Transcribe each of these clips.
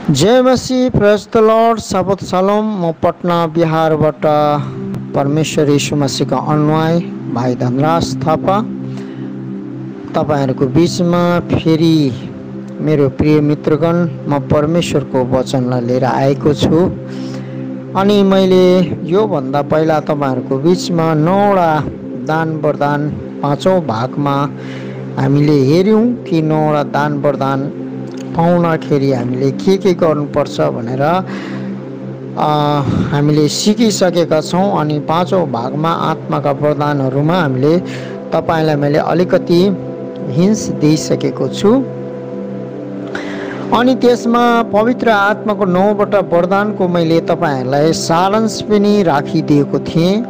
जय मसीह, praise the lord, शबत सलोम। म पटना बिहारबाट परमेश्वर यीशु मसीहका अनुयायी भाइ धनराज थापा तपाईहरुको बीचमा फेरि मेरो प्रिय मित्रगण म परमेश्वरको वचनलाई लिएर आएको छु। अनि मैले यो भन्दा पहिला तपाईहरुको बीचमा 9वटा दान वरदान 5औं भागमा हामीले हेर्यौं कि 9वटा दान वरदान पाउनखेरि हामीले के गर्नुपर्छ भनेर हामीले सिकिसकेका छौं। अनि 5औं भागमा आत्माका वरदानहरुमा हामीले तपाईलाई मैले अलिकति हिन्स दिइसकेको छु। अनि त्यसमा पवित्र आत्माको 9वटा वरदानको मैले तपाईहरुलाई सारांश पनि राखिदिएको थिएँ,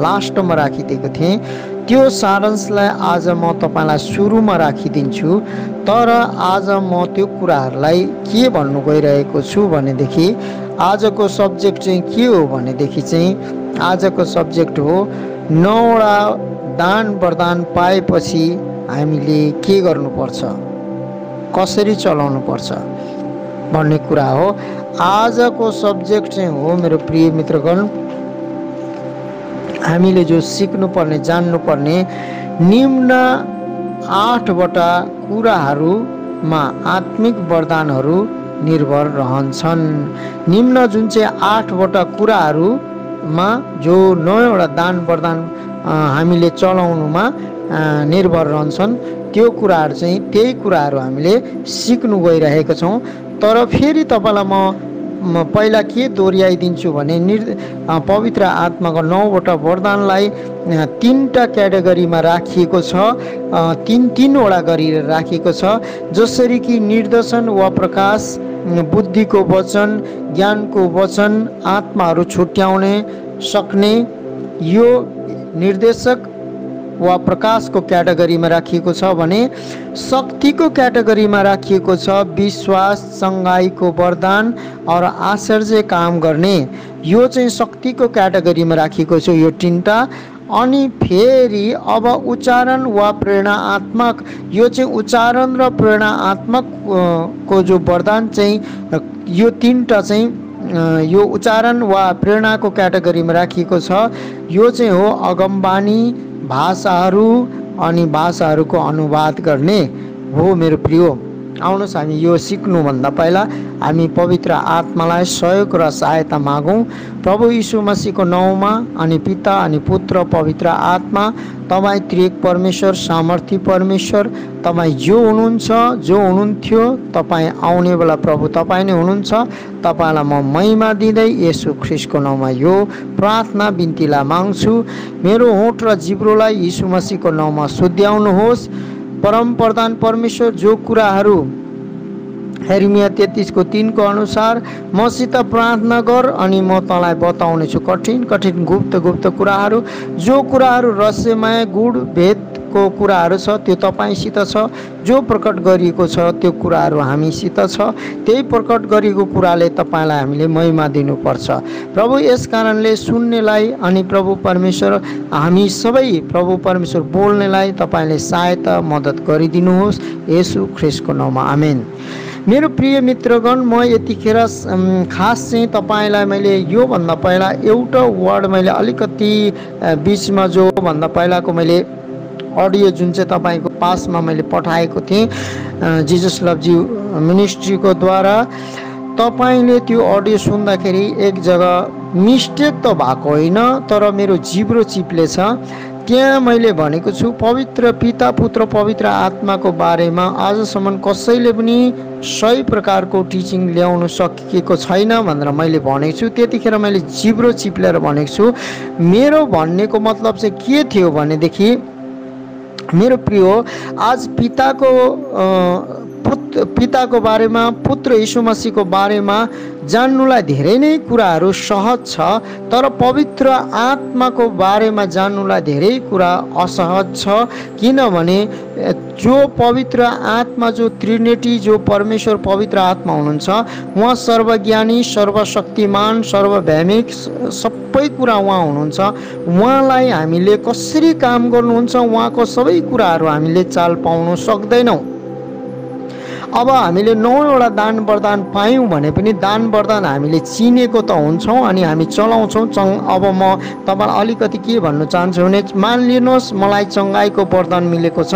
लास्टमा राखिदिएको थिएँ। त्यो सारांशलाई आज म तपाईलाई सुरुमा राखिदिन्छु। तर आज म त्यो कुराहरुलाई के भन्नु गइरहेको छु भनेदेखि आजको सब्जेक्ट चाहिँ के हो भनेदेखि चाहिँ आजको सब्जेक्ट हो 9वटा दान वरदान पाएपछि हामीले के गर्नुपर्छ, कसरी चलाउनु पर्छ भन्ने कुरा हो। आजको सब्जेक्ट चाहिँ हो मेरो प्रिय मित्रगण, हामीले जो सिक्नुपर्ने जान्नुपर्ने निम्न 8वटा कुराहरुमा आत्मिक वरदानहरु निर्भर रहन्छन्। निम्न जुन चाहिँ 8वटा कुराहरुमा जो 9वटा दान वरदान हामीले चलाउनुमा निर्भर रहन्छन् त्यो कुराहरु चाहिँ त्यही कुराहरु हामीले सिक्नु गइरहेका छौं। तर फेरि तपाईलाई म पहिला के दोहोर्याइदिन्छु भने पवित्र आत्माको 9वटा वरदानलाई 3टा क्याटेगोरीमा राखिएको छ, तीन-तीनवटा गरेर राखिएको छ। जसरी कि निर्देशन वा प्रकाश, बुद्धिको वचन, ज्ञानको वचन, आत्माहरू छुट्याउने सक्ने यो निर्देशक वा प्रकाशको क्याटेगोरीमा राखिएको छ भने शक्तिको क्याटेगोरीमा राखिएको छ विश्वास, चंगाईको वरदान और आश्चर्य काम गर्ने। यो चाहिँ शक्तिको क्याटेगोरीमा राखिएको छ यो 3टा। अनि फेरि अब उच्चारण वा प्रेरणात्मक, यो चाहिँ उच्चारण र प्रेरणात्मक को जो वरदान चाहिँ यो 3टा चाहिँ यो उच्चारण वा प्रेरणाको क्याटेगोरीमा राखिएको छ। यो चाहिँ हो अगमबानी, भाषाहरू अनि भाषाहरूको अनुवाद गर्ने हो। मेरो प्रिय, आउनुहोस् हामी यो सिक्नु भन्दा पहिला हामी पवित्र आत्मालाई सहयोग र सहायता मागौं। प्रभु यीशु मसीहको नाउँमा अनि पिता अनि पुत्र पवित्र आत्मा, तपाई त्रिएक परमेश्वर, सामर्थी परमेश्वर, तपाई जो हुनुहुन्छ, जो हुनुहुन्थ्यो, तपाई आउने बेला प्रभु तपाई नै हुनुहुन्छ। तपाईलाई म महिमा दिँदै येशू ख्रीष्टको नाउँमा यो प्रार्थना बिन्तीलाई माग्छु। मेरो होठ र जिब्रोलाई यीशु मसीहको नाउँमा शुद्ध्याउनुहोस्। परम प्रधान परमेश्वर, जो कुराहरू यिर्मया 33:3 को अनुसार मसित प्रार्थना गर अनि म तँलाई बताउने छु कठिन कठिन गुप्त कुराहरू, जो कुराहरू रहस्यमय गुड भेदको कुराहरू छ त्यो तपाईसित छ। जो प्रकट गरिएको छ त्यो कुराहरू हामीसित छ। त्यही प्रकट गरिएको कुराले तपाईलाई हामीले महिमा दिनुपर्छ प्रभु। यस कारणले सुन्नेलाई अनि प्रभु परमेश्वर हामी सबै प्रभु परमेश्वर बोल्नेलाई तपाईले सहायता मद्दत गरिदिनुहोस् येशू ख्रीष्टको नाममा, आमेन। मेरो प्रिय मित्रगण, म यतिखेर खास चाहिँ तपाईलाई मैले यो भन्दा पहिला एउटा वर्ड मैले अलिकति बीचमा जो भन्दा पहिलाको मैले अडियो जुन चाहिँ तपाईको पासमा मैले पठाएको थिएँ जीसस लभ यू मिनिस्ट्रीको द्वारा, तपाईले त्यो अडियो सुन्दाखेरि एक जग्गा मिस्टेक त भएको होइन, तर मेरो जिब्रो चिप्लेछ। त्यहाँ मैले भनेको छु पवित्र पिता पुत्र पवित्र आत्माको बारेमा आजसम्म कसैले पनि सही प्रकारको टिचिङ ल्याउन सकेको छैन भनेर मैले भनेको छु। त्यतिखेर मैले जिब्रो चिप्लेर भनेको छु। मेरो भन्नेको मतलब चाहिँ के थियो भनेदेखि मेरो प्रिय, आज पिताको बारेमा, पुत्र यीशु मसीहको बारेमा जान्नुलाई धेरै नै कुराहरू सहज छ, तर पवित्र आत्माको बारेमा जान्नुलाई धेरै कुरा असहज छ। किनभने जो पवित्र आत्मा, जो ट्रिनिटी, जो परमेश्वर पवित्र आत्मा हुनुहुन्छ, उहाँ सर्वज्ञानी, सर्वशक्तिमान, सर्वभौमिक, सबै कुरा उहाँ हुनुहुन्छ। उहाँलाई हामीले कसरी काम गर्नुहुन्छ, उहाँको सबै कुराहरू हामीले चाल पाउन सक्दैनौँ। अब हामीले 9वटा दान वरदान पायौँ भने पनि दान वरदान हामीले चिनेको त हुन्छौँ अनि हामी चलाउँछौँ। अब म तपाईँलाई अलिकति के भन्न चाहन्छु भने, मानिलिनुहोस् मलाई चङ्गाइको वरदान मिलेको छ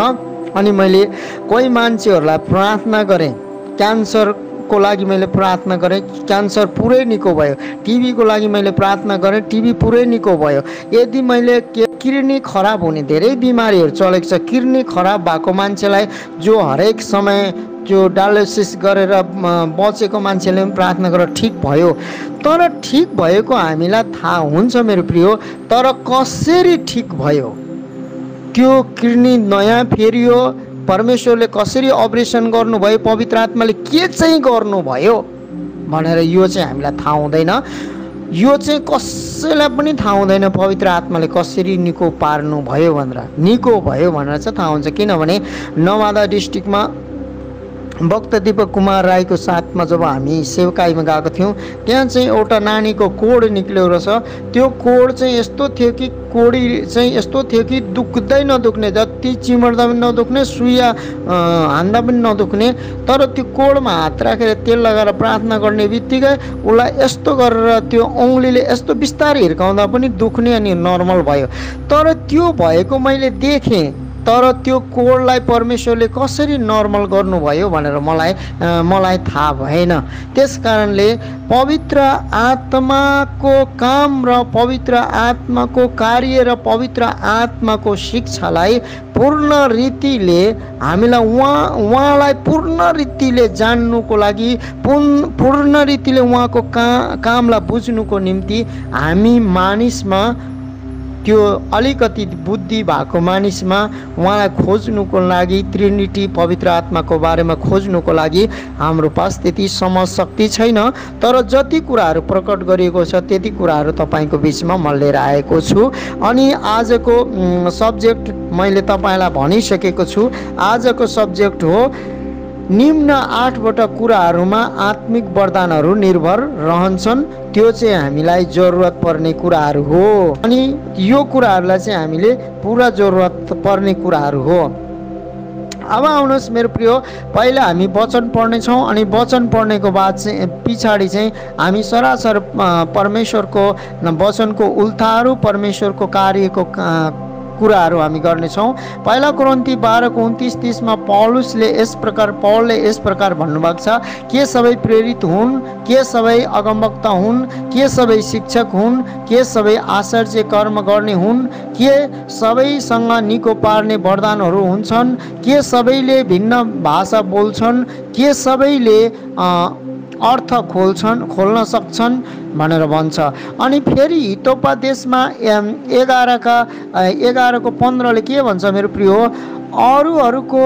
अनि मैले कोही मान्छेहरूलाई प्रार्थना गरेँ, क्यान्सरको लागि मैले प्रार्थना गरेँ, क्यान्सर पुरै निको भयो। टिबीको लागि मैले प्रार्थना गरेँ, टिबी पुरै निको भयो। यदि मैले किडनी खराब हुने धेरै बिमारीहरू चलेको छ, किडनी खराब भएको मान्छेलाई जो हरेक समय जो डायलिसिस गरेर बचेको मान्छेले पनि प्रार्थना गरेर ठिक भयो। तर ठिक भएको हामीलाई थाहा हुन्छ मेरो प्रिय, तर कसरी ठिक भयो, त्यो किडनी नयाँ फेरियो, परमेश्वरले कसरी अपरेसन गर्नुभयो, पवित्र आत्माले के चाहिँ गर्नुभयो भनेर यो चाहिँ हामीलाई थाहा हुँदैन। यो चाहिँ कसैलाई पनि थाहा हुँदैन पवित्र आत्माले कसरी निको पार्नुभयो भनेर। निको भयो भनेर चाहिँ थाहा हुन्छ, किनभने नवादा डिस्ट्रिक्टमा भक्त दीपक कुमार राईको साथमा जब हामी सेवकाईमा गएको थियौँ, त्यहाँ चाहिँ एउटा नानीको कोड निक्ल्यो रहेछ। त्यो कोड चाहिँ यस्तो थियो कि कोडी चाहिँ यस्तो थियो कि दुख्दै नदुख्ने, जति चिमर्दा पनि नदुख्ने, सुइया हान्दा पनि नदुख्ने। तर त्यो कोडमा हात राखेर तेल लगाएर प्रार्थना गर्ने बित्तिकै उसलाई यस्तो गरेर त्यो औँलीले यस्तो बिस्तारै हिर्काउँदा पनि दुख्ने अनि नर्मल भयो। तर त्यो भएको मैले देखेँ, तर त्यो कोडलाई परमेश्वरले कसरी नर्मल गर्नुभयो भनेर मलाई थाहा भएन। त्यस कारणले पवित्र आत्माको काम र पवित्र आत्माको कार्य र पवित्र आत्माको शिक्षालाई पूर्ण रीतिले हामीलाई उहाँलाई पूर्ण रीतिले जान्नुको लागि, पूर्ण रीतिले उहाँको कामलाई बुझ्नुको निम्ति हामी मानिसमा, त्यो अलिकति बुद्धि भएको मानिसमा उहाँलाई खोज्नुको लागि, ट्रिनिटी पवित्र आत्माको बारेमा खोज्नुको लागि हाम्रो पास त्यति समझ शक्ति छैन। तर जति कुराहरू प्रकट गरिएको छ त्यति कुराहरू तपाईँको बिचमा म लिएर आएको छु। अनि आजको सब्जेक्ट मैले तपाईँलाई भनिसकेको छु। आजको सब्जेक्ट हो निम्न 8वटा कुराहरूमा आत्मिक वरदानहरू निर्भर रहन्छन्। त्यो चाहिँ हामीलाई जरुरत पर्ने कुराहरू हो अनि यो कुराहरूलाई चाहिँ हामीले पुरा जरुरत पर्ने कुराहरू हो। अब आउनुहोस् मेरो प्रिय, पहिला हामी वचन पढ्नेछौँ अनि वचन पढ्नेको बाद चाहिँ पछाडि चाहिँ हामी सरासर परमेश्वरको वचनको उल्थाहरू, परमेश्वरको कार्यको कुराहरू हामी गर्नेछौँ। पहिला कोरिन्थी 12:29-30मा पौलले यस प्रकार भन्नुभएको छ, के सबै प्रेरित हुन्, के सबै अगमवक्ता हुन्, के सबै शिक्षक हुन्, के सबै आश्चर्य कर्म गर्ने हुन्, के सबैसँग निको पार्ने वरदानहरू हुन्छन्, के सबैले भिन्न भाषा बोल्छन्, के सबैले अर्थ खोल्न सक्छन् भनेर भन्छ। अनि फेरि हितोपदेशमा 11:15ले के भन्छ मेरो प्रिय, अरूहरूको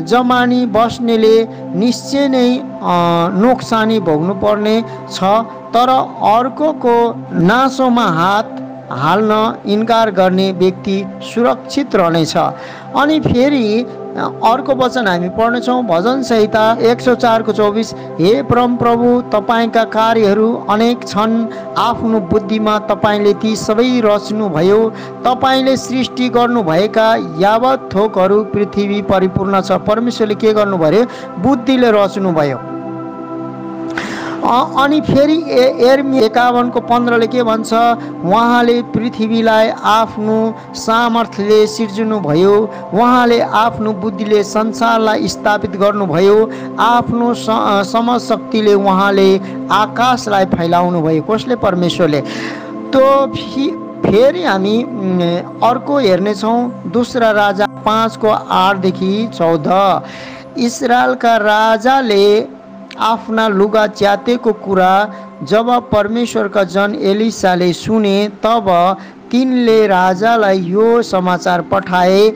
जमानी बस्नेले निश्चय नै नोक्सानी भोग्नु पर्ने छ, तर अर्कोको नासोमा हात हाल्न इन्कार गर्ने व्यक्ति सुरक्षित रहनेछ। अनि फेरि अर्को वचन हामी पढ्नेछौँ, भजन संहिता 104:24, हे परम प्रभु तपाईँका कार्यहरू अनेक छन्, आफ्नो बुद्धिमा तपाईँले ती सबै रच्नुभयो, तपाईँले सृष्टि गर्नुभएका यावत थोकहरू पृथ्वी परिपूर्ण छ। परमेश्वरले के गर्नुभयो, बुद्धिले रच्नुभयो। अनि फेरि एर्मी 51:15ले के भन्छ, उहाँले पृथ्वीलाई आफ्नो सामर्थ्यले सिर्जनुभयो, उहाँले आफ्नो बुद्धिले संसारलाई स्थापित गर्नुभयो, आफ्नो समशक्तिले उहाँले आकाशलाई फैलाउनु भयो। कसले? परमेश्वरले। तो फेरि हामी अर्को हेर्नेछौँ, दूसरा राजा 5:8-14। इस्राएलका राजाले आफ्ना लुगा च्यातेको कुरा जब परमेश्वरका जन एलिसाले सुने, तब तिनले राजालाई यो समाचार पठाए,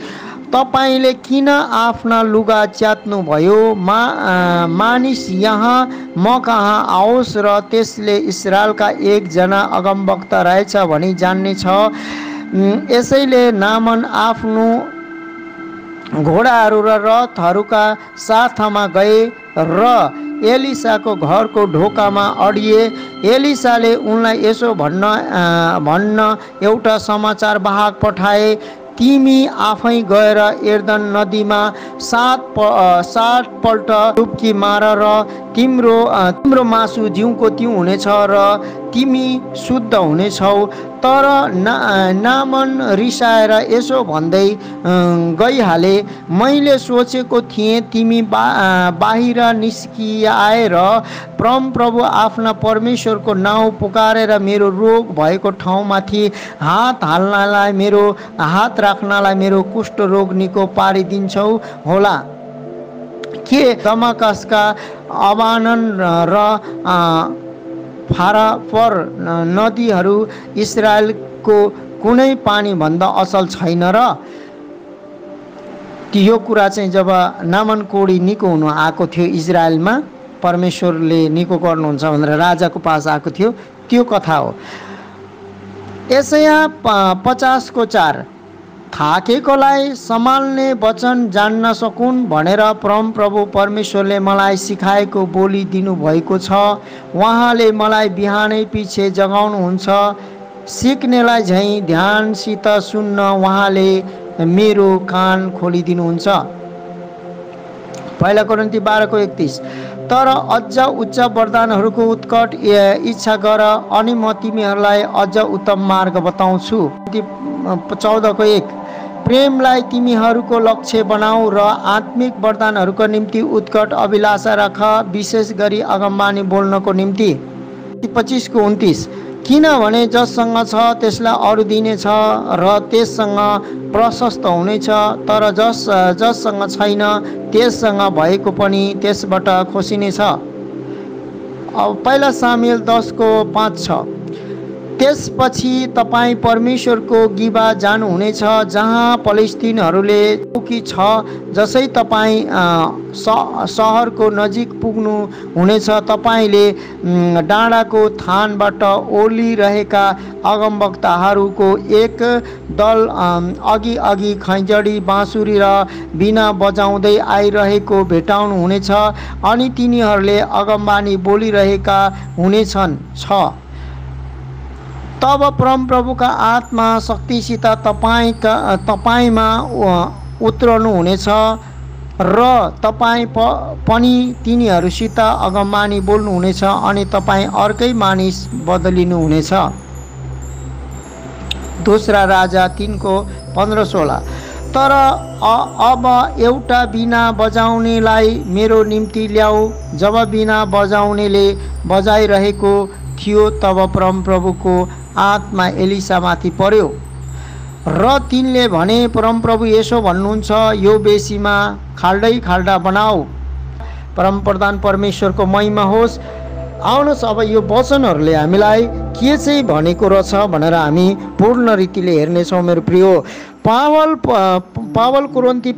तपाईले किन आफ्ना लुगा च्यात्नुभयो? मानिस यहाँ म कहाँ आओस् र त्यसले इस्राएलका एकजना अगमवक्ता रहेछ भनी जान्ने छ। यसैले नामान आफ्नो घोडाहरू र रथहरूका साथमा गए र एलिसाको घरको ढोकामा अडिए। एलिसाले उनलाई यसो भन्न एउटा समाचार वाहक पठाए, तिमी आफै गएर एर्दन नदीमा 7 पल्ट डुब्की मार र तिम्रो मासु जिउको तिउ हुनेछ र तिमी शुद्ध हुनेछौ। तर नामन रिसाएर यसो भन्दै गइहाले, मैले सोचेको थिएँ तिमी बाहिर निस्किआएर परमप्रभु आफ्ना परमेश्वरको नाउँ पुकारेर मेरो रोग भएको ठाउँमाथि हात राख्नलाई मेरो कुष्ठ रोग निको पारिदिन्छौ होला। के दमस्कसका अबानन र फारापर नदीहरू इस्राएलको कुनै पानीभन्दा असल छैन र? यो कुरा चाहिँ जब नामन कोडी निको हुनु आएको थियो इजरायलमा, परमेश्वरले निको गर्नुहुन्छ भनेर राजाको पास आएको थियो, त्यो कथा हो। यशाया 50:4 थाकेकोलाई सम्हाल्ने वचन जान्न सकुन् भनेर परमप्रभु परमेश्वरले मलाई सिकाएको बोली दिनुभएको छ। उहाँले मलाई बिहानै पछि जगाउनुहुन्छ, सिक्नेलाई झैँ ध्यानसित सुन्न उहाँले मेरो कान खोलिदिनुहुन्छ। 1 कोरिन्थी 12:31 तर अझ उच्च वरदानहरूको उत्कट इच्छा गर अनि म तिमीहरूलाई अझ उत्तम मार्ग बताउँछु। 14:1 प्रेमलाई तिमीहरूको लक्ष्य बनाऊ र आत्मिक वरदानहरूको निम्ति उत्कट अभिलाषा राख, विशेष गरी अगमबानी बोल्नको निम्ति। 25:29 किनभने जससँग छ त्यसलाई अरू दिनेछ र त्यससँग प्रशस्त हुनेछ, तर जससँग छैन त्यससँग भएको पनि त्यसबाट खोसिनेछ। 1 सामुएल 10:5-6 त्यसपछि तपाईँ परमेश्वरको गिबा जानुहुनेछ, जहाँ फलिस्तीनहरूले चौकी छ। जसै तपाईँ सहरको नजिक पुग्नु हुनेछ, तपाईँले डाँडाको थानबाट ओर्लिरहेका अगमवक्ताहरूको एक दल अघि खैँजडी, बाँसुरी र बिना बजाउँदै आइरहेको भेटाउनु हुनेछ अनि तिनीहरूले अगमबानी बोलिरहेका हुनेछन्। 6 तब परमप्रभुका आत्मा शक्तिसित तपाईँमा उत्रनु हुनेछ र तपाईँ पनि तिनीहरूसित अगमबानी बोल्नुहुनेछ अनि तपाईँ अर्कै मानिस बदलिनु हुनेछ। दोस्रा राजा 3:15-16 तर अब एउटा बिना बजाउनेलाई मेरो निम्ति ल्याऊ। जब बिना बजाउनेले बजाइरहेको थियो तब परमप्रभुको आत्मा एलिसामाथि पर्यो र तिनले भने, परमप्रभु यसो भन्नुहुन्छ, यो बेसीमा खाल्डा बनाऊ। परमप्रधान परमेश्वरको महिमा होस्। आउनुहोस् अब यो वचनहरूले हामीलाई के चाहिँ भनेको रहेछ भनेर हामी पूर्ण रीतिले हेर्नेछौँ। मेरो प्रिय पावल 1 कोरिन्थी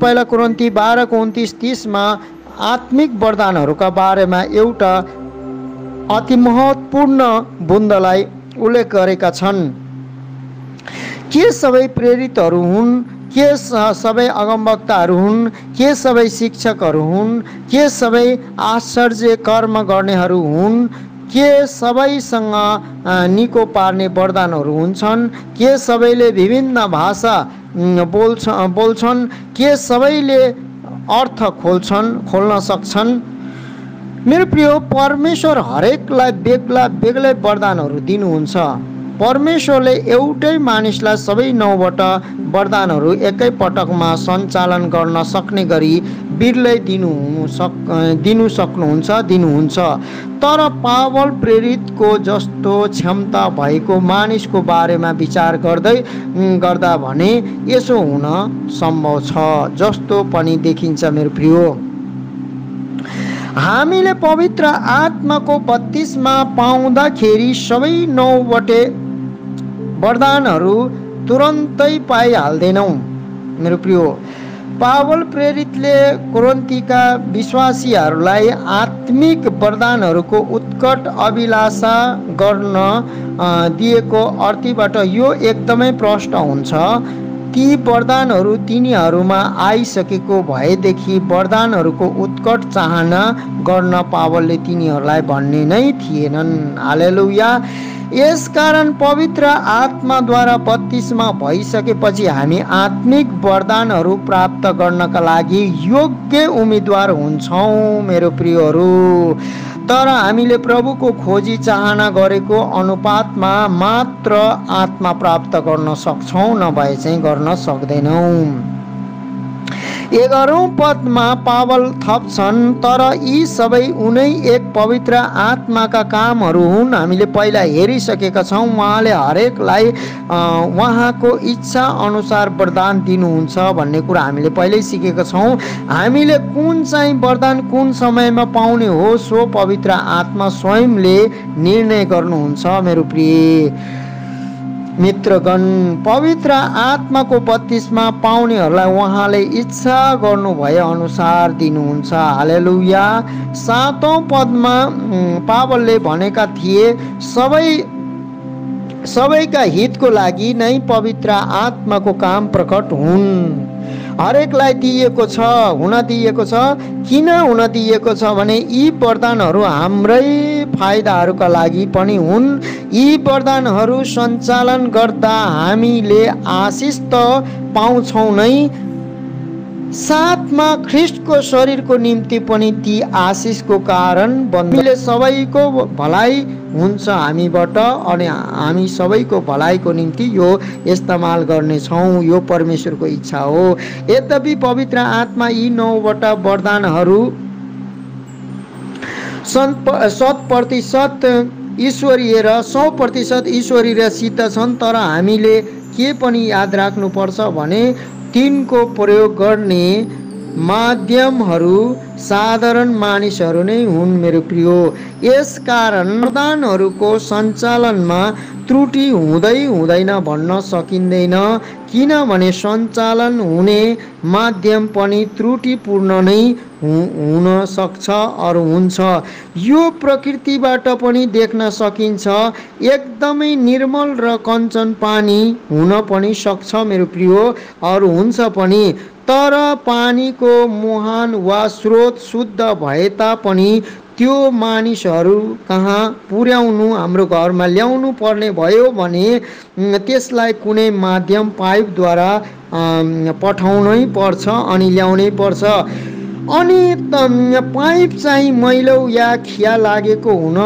12:29-30 आत्मिक वरदानहरूका बारेमा एउटा अति महत्त्वपूर्ण बुन्दलाई उल्लेख गरेका छन्। के सबै प्रेरितहरू हुन्? के सबै अगमवक्ताहरू हुन्? के सबै शिक्षकहरू हुन्? के सबै आश्चर्य कर्म गर्नेहरू हुन्? के सबैसँग निको पार्ने वरदानहरू हुन्छन्? के सबैले विभिन्न भाषा बोल्छन्? के सबैले अर्थ खोल्न सक्छन्? मेरो प्रिय परमेश्वर हरेकलाई बेग्लै वरदानहरू दिनुहुन्छ। परमेश्वरले एउटै मानिसलाई सबै 9वटा वरदानहरू एकै पटकमा सञ्चालन गर्न सक्ने गरी बिरलै दिनुहुन्छ। तर पावल प्रेरितको जस्तो क्षमता भएको मानिसको बारेमा विचार गर्दा भने यसो हुन सम्भव छ जस्तो पनि देखिन्छ। मेरो प्रिय हामीले पवित्र आत्माको बत्तिसमा पाउँदाखेरि सबै 9वटे वरदानहरू तुरन्तै पाइहाल्दैनौँ। मेरो प्रिय पावल प्रेरितले कोरिन्थीका विश्वासीहरूलाई आत्मिक वरदानहरूको उत्कट अभिलाषा गर्न दिएको अर्थबाट यो एकदमै प्रष्ट हुन्छ। ती वरदानहरू तिनीहरूमा आइसकेको भएदेखि वरदानहरूको उत्कट चाहना गर्न पावलले तिनीहरूलाई भन्ने नै थिएनन्। हालेलुया। यसकारण पवित्र आत्माद्वारा बत्तिस्मा भइसकेपछि हामी आत्मिक वरदानहरू प्राप्त गर्नका लागि योग्य उम्मेदवार हुन्छौँ मेरो प्रियहरू। तर हामीले प्रभुको खोजी चाहना गरेको अनुपातमा मात्र आत्मा प्राप्त गर्न सक्छौँ, नभए चाहिँ गर्न सक्दैनौँ। 11औं पदमा पावल थप्छन्, तर यी सबै उनै एक पवित्र आत्माका कामहरू हुन्। हामीले पहिला हेरिसकेका छौँ, उहाँले हरेकलाई उहाँको इच्छा अनुसार वरदान दिनुहुन्छ भन्ने कुरा हामीले पहिल्यै सिकेका छौँ। हामीले कुन चाहिँ वरदान कुन समयमा पाउने हो सो पवित्र आत्मा स्वयंले निर्णय गर्नुहुन्छ मेरो प्रिय मित्रगण। पवित्र आत्माको बत्तिस्मा पाउनेहरूलाई उहाँले इच्छा गर्नु भए अनुसार दिनुहुन्छ। हालेलुया। 7औं पदमा पावलले भनेका थिए, सबैका हितको लागि नै पवित्र आत्माको काम प्रकट हुन्। हरेकलाई दिएको छ, हुन दिएको छ। किन हुन दिएको छ भने यी वरदानहरू हाम्रै फाइदाहरूका लागि पनि हुन्। यी वरदानहरू सञ्चालन गर्दा हामीले आशिष त पाउँछौँ नै, साथमा ख्रिस्टको शरीरको निम्ति पनि ती आशिषको कारण हामीले सबैको भलाइ हुन्छ हामीबाट, अनि हामी सबैको भलाइको निम्ति यो इस्तेमाल गर्नेछौँ। यो परमेश्वरको इच्छा हो। यद्यपि पवित्र आत्मा यी 9वटा वरदानहरू 100% ईश्वरीय र 100% ईश्वरीय सिद्ध छन्। तर हामीले के पनि याद राख्नुपर्छ भने तिनको प्रयोग गर्ने माध्यमहरू साधारण मानिसहरू नै हुन् मेरो प्रिय। यसकारण वरदानहरूको सञ्चालनमा त्रुटि हुँदैन भन्न सकिँदैन, किनभने सञ्चालन हुने माध्यम पनि त्रुटिपूर्ण नै हुन सक्छ अरू हुन्छ। यो प्रकृतिबाट पनि देख्न सकिन्छ। एकदमै निर्मल र कञ्चन पानी हुन पनि सक्छ मेरो प्रिय, अरू हुन्छ पनि। तर पानीको मुहान वा स्रोत शुद्ध भए तापनि त्यो मानिसहरू कहाँ पुर्याउनु, हाम्रो घरमा ल्याउनु पर्ने भयो भने त्यसलाई कुनै माध्यम पाइपद्वारा पठाउनै पर्छ अनि ल्याउनै पर्छ। अनि पाइप चाहिँ मैलो या खिया लागेको हुन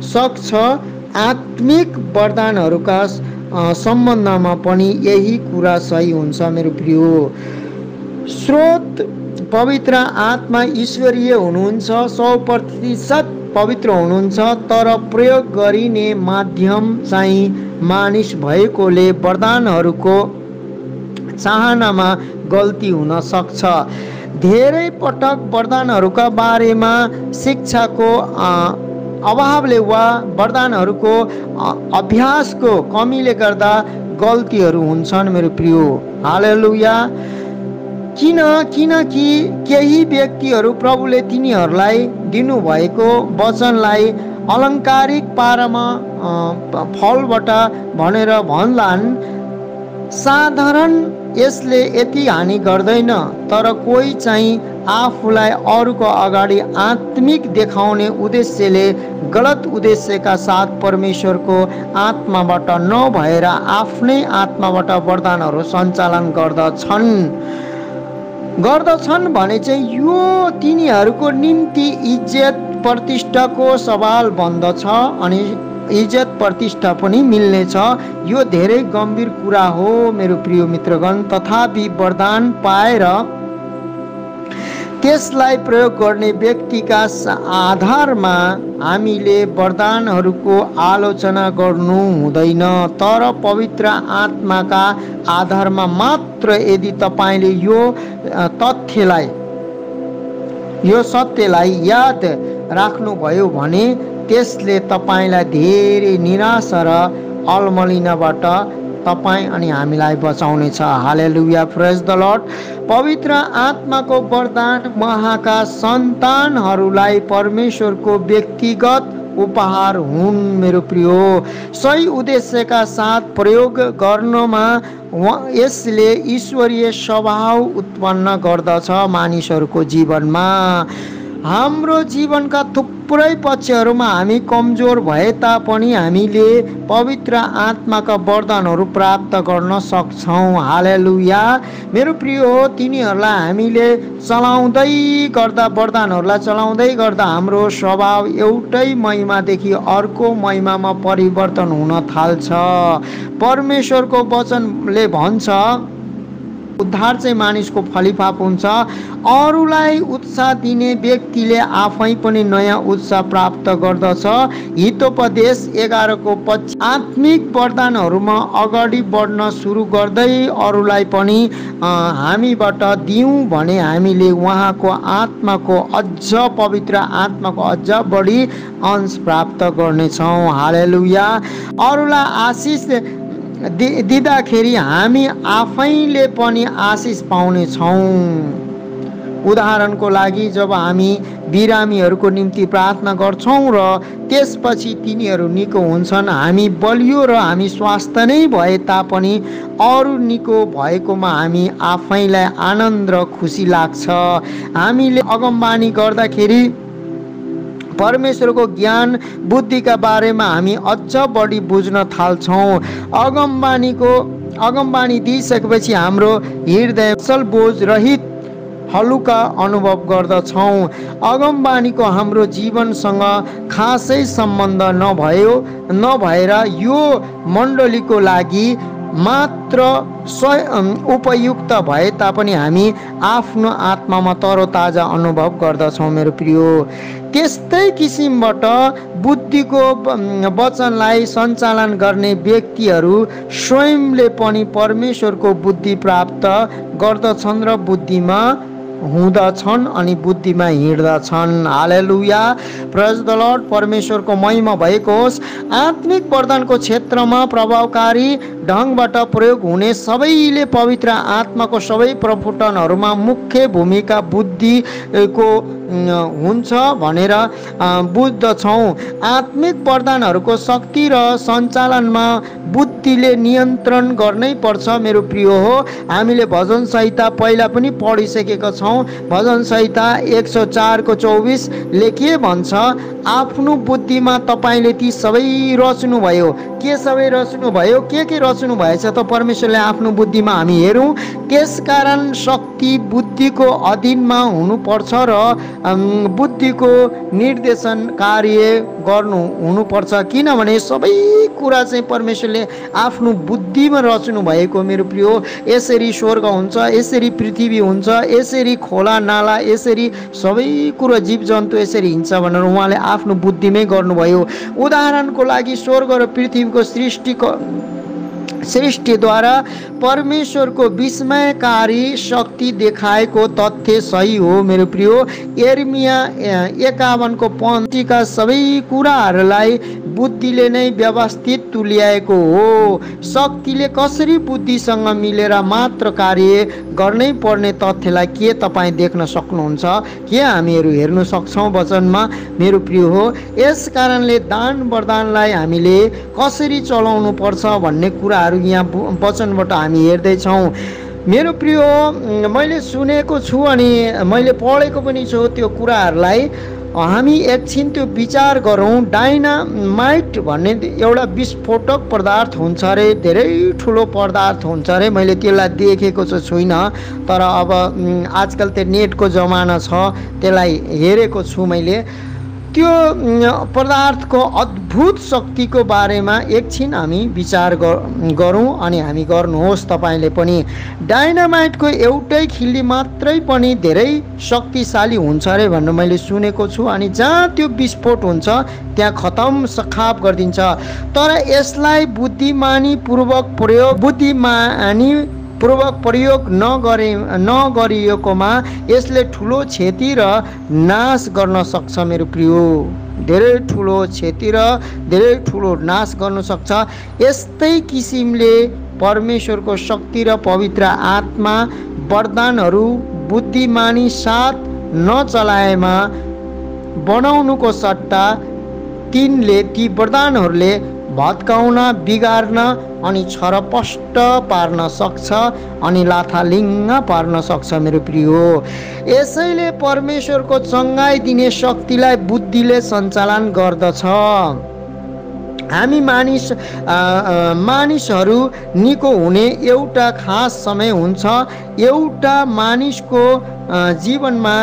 सक्छ। आत्मिक वरदानहरूका सम्बन्धमा पनि यही कुरा सही हुन्छ मेरो प्रिय। स्रोत पवित्र आत्मा ईश्वरीय हुनुहुन्छ, 100% पवित्र हुनुहुन्छ। तर प्रयोग गरिने माध्यम चाहिँ मानिस भएकोले वरदानहरूको चाहनामा गल्ती हुन सक्छ। धेरै पटक वरदानहरूका बारेमा शिक्षाको अभावले वा वरदानहरूको अभ्यासको कमीले गर्दा गल्तीहरू हुन्छन् मेरो प्रिय। हालेलुया। किनकि केही व्यक्तिहरू प्रभुले तिनीहरूलाई दिनुभएको वचनलाई अलङ्कारिक पारामा फलबाट भनेर भन्लान्। साधारण यसले यति हानि गर्दैन, तर कोही चाहिँ आफूलाई अरूको अगाडि आत्मिक देखाउने उद्देश्यले गलत उद्देश्यका साथ परमेश्वरको आत्माबाट नभएर आफ्नै आत्माबाट वरदानहरू सञ्चालन गर्दछन् भने चाहिँ यो तिनीहरूको निम्ति इज्जत प्रतिष्ठाको सवाल बन्दछ अनि इज्जत प्रतिष्ठा पनि मिल्नेछ। यो धेरै गम्भीर कुरा हो मेरो प्रिय मित्रगण। तथापि वरदान पाएर त्यसलाई प्रयोग गर्ने व्यक्तिका आधारमा हामीले वरदानहरूको आलोचना गर्नु हुँदैन, तर पवित्र आत्माका आधारमा मात्र। यदि तपाईले यो सत्यलाई याद राख्नुभयो भने त्यसले तपाईलाई धेरै निराशा र अलमलिनाबाट तपाईँ अनि हामीलाई बचाउनेछ। हालेलुया। प्रेज द लर्ड। पवित्र आत्माको वरदान उहाँका सन्तानहरूलाई परमेश्वरको व्यक्तिगत उपहार हुन् मेरो प्रिय। सही उद्देश्यका साथ प्रयोग गर्नमा यसले ईश्वरीय स्वभाव उत्पन्न गर्दछ मानिसहरूको जीवनमा। हाम्रो जीवनका थुप्रै पक्षहरूमा हामी कमजोर भए तापनि हामीले पवित्र आत्माका वरदानहरू प्राप्त गर्न सक्छौँ। हालेलुया। मेरो प्रिय हो, तिनीहरूलाई हामीले चलाउँदै गर्दा, वरदानहरूलाई चलाउँदै गर्दा हाम्रो स्वभाव एउटै महिमादेखि अर्को महिमामा परिवर्तन हुन थाल्छ। परमेश्वरको वचनले भन्छ उद्धार चाहिँ मानिसको फलिफाप हुन्छ। अरूलाई उत्साह दिने व्यक्तिले आफै पनि नयाँ उत्साह प्राप्त गर्दछ। हितोपदेश 11 को 25। आत्मिक वरदानहरूमा अगाडि बढ्न सुरु गर्दै अरूलाई पनि हामीबाट दियौँ भने हामीले उहाँको आत्माको अझ पवित्र आत्माको अझ बढी अंश प्राप्त गर्नेछौँ। हालेलुया। अरूलाई आशिष दिँदाखेरि हामी आफैले पनि आशिष पाउनेछौँ। उदाहरणको लागि जब हामी बिरामीहरूको निम्ति प्रार्थना गर्छौँ र त्यसपछि तिनीहरू निको हुन्छन्, हामी बलियो र हामी स्वास्थ्य नै भए तापनि अरू निको भएकोमा हामी आफैलाई आनन्द र खुसी लाग्छ। हामीले अगमबानी गर्दाखेरि परमेश्वरको ज्ञान बुद्धिका बारेमा हामी अझ बढी बुझ्न थाल्छौँ। अगमबानी दिइसकेपछि हाम्रो हृदय सल बोझ रहित हलुका अनुभव गर्दछौँ। अगमबानीको हाम्रो जीवनसँग खासै सम्बन्ध नभएर यो मण्डलीको लागि मात्र उपयुक्त भए तापनि हामी आफ्नो आत्मामा तरोताजा अनुभव गर्दछौँ। मेरो प्रिय, त्यस्तै किसिमबाट बुद्धिको वचनलाई सञ्चालन गर्ने व्यक्तिहरू स्वयंले पनि परमेश्वरको बुद्धि प्राप्त गर्दछन् र बुद्धिमा हुँदछन् अनि बुद्धिमा हिँड्दछन्। हालेलुया। प्रेज द लर्ड। परमेश्वरको महिमा भएको होस्। आत्मिक वरदानको क्षेत्रमा प्रभावकारी ढङ्गबाट प्रयोग हुने सबैले पवित्र आत्माको सबै प्रफुटनहरूमा मुख्य भूमिका बुद्धिको हुन्छ भनेर बुझ्दछौँ। आत्मिक वरदानहरूको शक्ति र सञ्चालनमा बुद्धिले नियन्त्रण गर्नै पर्छ। मेरो प्रिय हो, हामीले भजन संहिता पहिला पनि पढिसकेका छौँ। भजन संहिता 104 को 24 ले के भन्छ? आफ्नो बुद्धिमा तपाईँले ती सबै रच्नुभयो। के सबै रच्नुभयो? के रच्नु भएछ त परमेश्वरले आफ्नो बुद्धिमा हामी हेरौँ। त्यसकारण शक्ति बुद्धिको अधीनमा हुनुपर्छ र बुद्धिको निर्देशन कार्य गर्नु हुनुपर्छ। किनभने सबै कुरा चाहिँ परमेश्वरले आफ्नो बुद्धिमा रच्नु भएको। मेरो प्रिय, यसरी स्वर्ग हुन्छ, यसरी पृथ्वी हुन्छ, यसरी खोला नाला, यसरी सबै कुरो जीव जन्तु यसरी हिँड्छ भनेर उहाँले आफ्नो बुद्धिमै गर्नुभयो। उदाहरणको लागि स्वर्ग र पृथ्वीको सृष्टिद्वारा परमेश्वरको विस्मयकारी शक्ति देखाएको तथ्य सही हो। मेरो प्रिय, यिर्मया 51 को 5 का सबै कुराहरूलाई बुद्धिले नै व्यवस्थित तुल्याएको हो। शक्तिले कसरी बुद्धिसँग मिलेर मात्र कार्य गर्नै पर्ने तथ्यलाई के तपाईँ देख्न सक्नुहुन्छ? के हामीहरू हेर्न सक्छौँ वचनमा? मेरो प्रिय हो, यस कारणले दान वरदानलाई हामीले कसरी चलाउनु पर्छ भन्ने कुराहरू यहाँ वचनबाट हामी हेर्दैछौँ। मेरो प्रिय, मैले सुनेको छु अनि मैले पढेको पनि छु। त्यो कुराहरूलाई हामी एकछिन त्यो विचार गरौँ। डाइनामाइट भन्ने एउटा विस्फोटक पदार्थ हुन्छ अरे, धेरै ठुलो पदार्थ हुन्छ अरे। मैले त्यसलाई देखेको चाहिँ छुइनँ, तर अब आजकल त्यो नेटको जमाना छ, त्यसलाई हेरेको छु मैले। त्यो पदार्थको अद्भुत शक्तिको बारेमा एकछिन हामी विचार गरौँ अनि हामी गर्नुहोस् तपाईँले पनि। डाइनामाइटको एउटै खिल्ली मात्रै पनि धेरै शक्तिशाली हुन्छ अरे भन्ने मैले सुनेको छु। अनि जहाँ त्यो विस्फोट हुन्छ त्यहाँ खतम सखाप गरिदिन्छ। तर यसलाई बुद्धिमानीपूर्वक प्रयोग नगरिएकोमा यसले ठुलो क्षति र नाश गर्न सक्छ। मेरो प्रिय, धेरै ठुलो क्षति र धेरै ठुलो नाश गर्न सक्छ। यस्तै किसिमले परमेश्वरको शक्ति र पवित्र आत्मा वरदानहरू बुद्धिमानी साथ नचलाएमा बनाउनुको सट्टा ती वरदानहरूले भत्काउन, बिगार्न अनि छरपष्ट पार्न सक्छ अनि लाथालिङ्ग पार्न सक्छ मेरो प्रियो। यसैले परमेश्वरको चङ्गाई दिने शक्तिलाई बुद्धिले सञ्चालन गर्दछ। हामी मानिसहरू निको हुने एउटा खास समय हुन्छ। एउटा मानिसको जीवनमा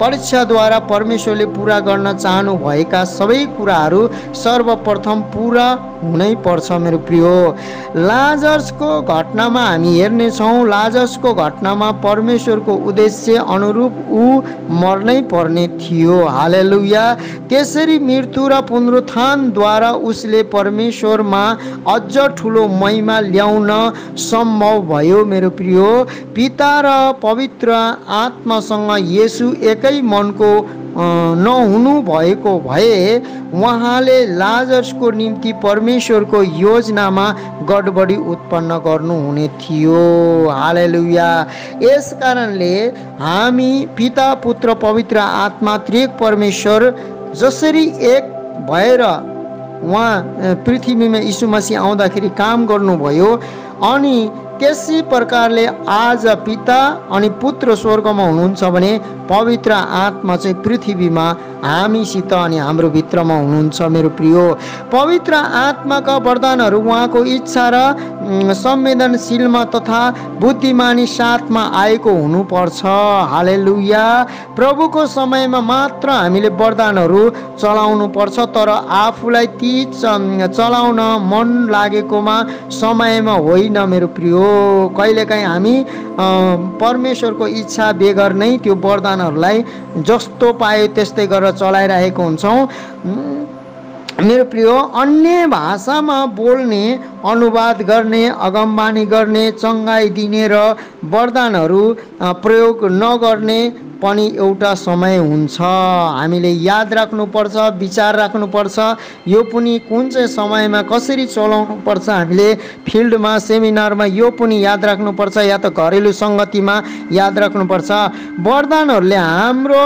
परीक्षाद्वारा परमेश्वरले पूरा गर्न चाहनुभएका सबै कुराहरू सर्वप्रथम पूरा हुनै पर्छ मेरो प्रियो। लाजरसको घटनामा हामी हेर्नेछौँ, लाजरसको घटनामा परमेश्वरको उद्देश्य अनुरूप ऊ मर्नै पर्ने थियो। हालेलुया। त्यसरी मृत्यु र पुनरुत्थानद्वारा उसले परमेश्वरमा अझ ठुलो महिमा ल्याउन सम्भव भयो मेरो प्रियो। पिता र पवित्र आत्मासँग येशू एकै मनको नहुनु भएको भए उहाँले लाजरसको निम्ति परमेश्वरको योजनामा गडबडी उत्पन्न गर्नुहुने थियो। हालेलुया। यस कारणले हामी पिता, पुत्र, पवित्र आत्मा त्रिएक परमेश्वर जसरी एक भएर उहाँ पृथ्वीमा यीशु मसीह आउँदाखेरि काम गर्नुभयो, अनि त्यसै प्रकारले आज पिता अनि पुत्र स्वर्गमा हुनुहुन्छ भने पवित्र आत्मा चाहिँ पृथ्वीमा हामीसित अनि हाम्रो भित्रमा हुनुहुन्छ मेरो प्रियो। पवित्र आत्माका वरदानहरू उहाँको इच्छा र संवेदनशीलमा तथा बुद्धिमानी साथमा आएको हुनुपर्छ। हालेलुया। प्रभुको समयमा मात्र हामीले वरदानहरू चलाउनु पर्छ, तर आफूलाई ती चलाउन मन लागेकोमा समयमा होइन मेरो प्रियो। कहिलेकाहीँ हामी परमेश्वरको इच्छा बेगर नै त्यो वरदानहरूलाई जस्तो पायो त्यस्तै गरेर चलाइरहेको हुन्छौँ मेरो प्रियो। अन्य भाषामा बोल्ने, अनुवाद गर्ने, अगमबानी गर्ने, चङ्गाई दिने र वरदानहरू प्रयोग नगर्ने पनि एउटा समय हुन्छ। हामीले याद राख्नुपर्छ, विचार राख्नुपर्छ, यो पनि कुन चाहिँ समयमा कसरी चलाउनु पर्छ। हामीले फिल्डमा, सेमिनारमा यो पनि याद राख्नुपर्छ, या त घरेलु सङ्गतिमा याद राख्नुपर्छ। वरदानहरूले हाम्रो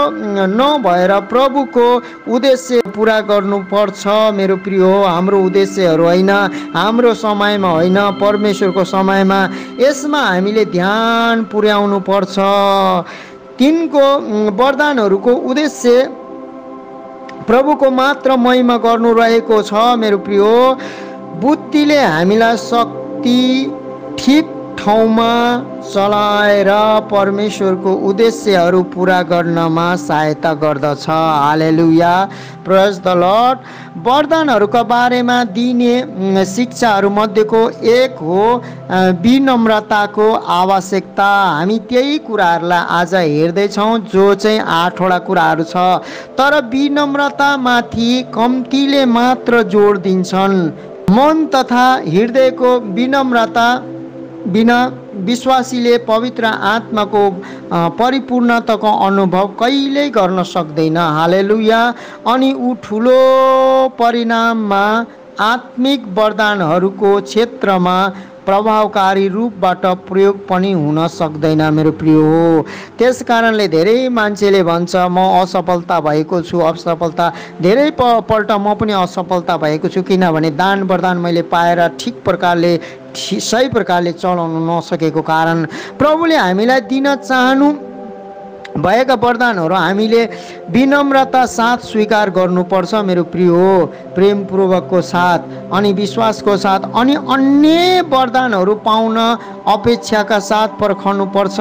नभएर प्रभुको उद्देश्य पुरा गर्नुपर्छ मेरो प्रियो। हाम्रो उद्देश्यहरू होइन, हाम्रो समयमा होइन, परमेश्वरको समयमा यसमा हामीले ध्यान पुर्याउनु पर्छ। तिनको वरदानहरूको उद्देश्य प्रभुको मात्र महिमा गर्नु रहेको छ मेरो प्रियो। बुद्धिले हामीलाई शक्ति ठिक ठाउँमा चलाएर परमेश्वरको उद्देश्यहरू पुरा गर्नमा सहायता गर्दछ। हालेलुया। प्रेज द लर्ड। वरदानहरूका बारेमा दिने शिक्षाहरू मध्येको एक हो विनम्रताको आवश्यकता। हामी त्यही कुराहरूलाई आज हेर्दैछौँ जो चाहिँ 8वटा कुराहरू छ, तर विनम्रतामाथि कम्तीले मात्र जोड दिन्छन्। मन तथा हृदयको विनम्रता बिना विश्वासीले पवित्र आत्माको परिपूर्णताको अनुभव कहिल्यै गर्न सक्दैन। हालेलुया। अनि ऊ ठुलो परिणाममा आत्मिक वरदानहरूको क्षेत्रमा प्रभावकारी रूपबाट प्रयोग पनि हुन सक्दैन मेरो प्रियो हो। त्यस कारणले धेरै मान्छेले भन्छ म असफलता भएको छु, असफलता धेरै पल्ट म पनि असफलता भएको छु, किनभने दान वरदान मैले पाएर ठिक प्रकारले सही प्रकारले चलाउन नसकेको कारण। प्रभुले हामीलाई दिन चाहनु भएका वरदानहरू हामीले विनम्रता साथ स्वीकार गर्नुपर्छ मेरो प्रियो, प्रेमपूर्वकको साथ अनि विश्वासको साथ। अनि अन्य वरदानहरू पाउन अपेक्षाका साथ पर्खनुपर्छ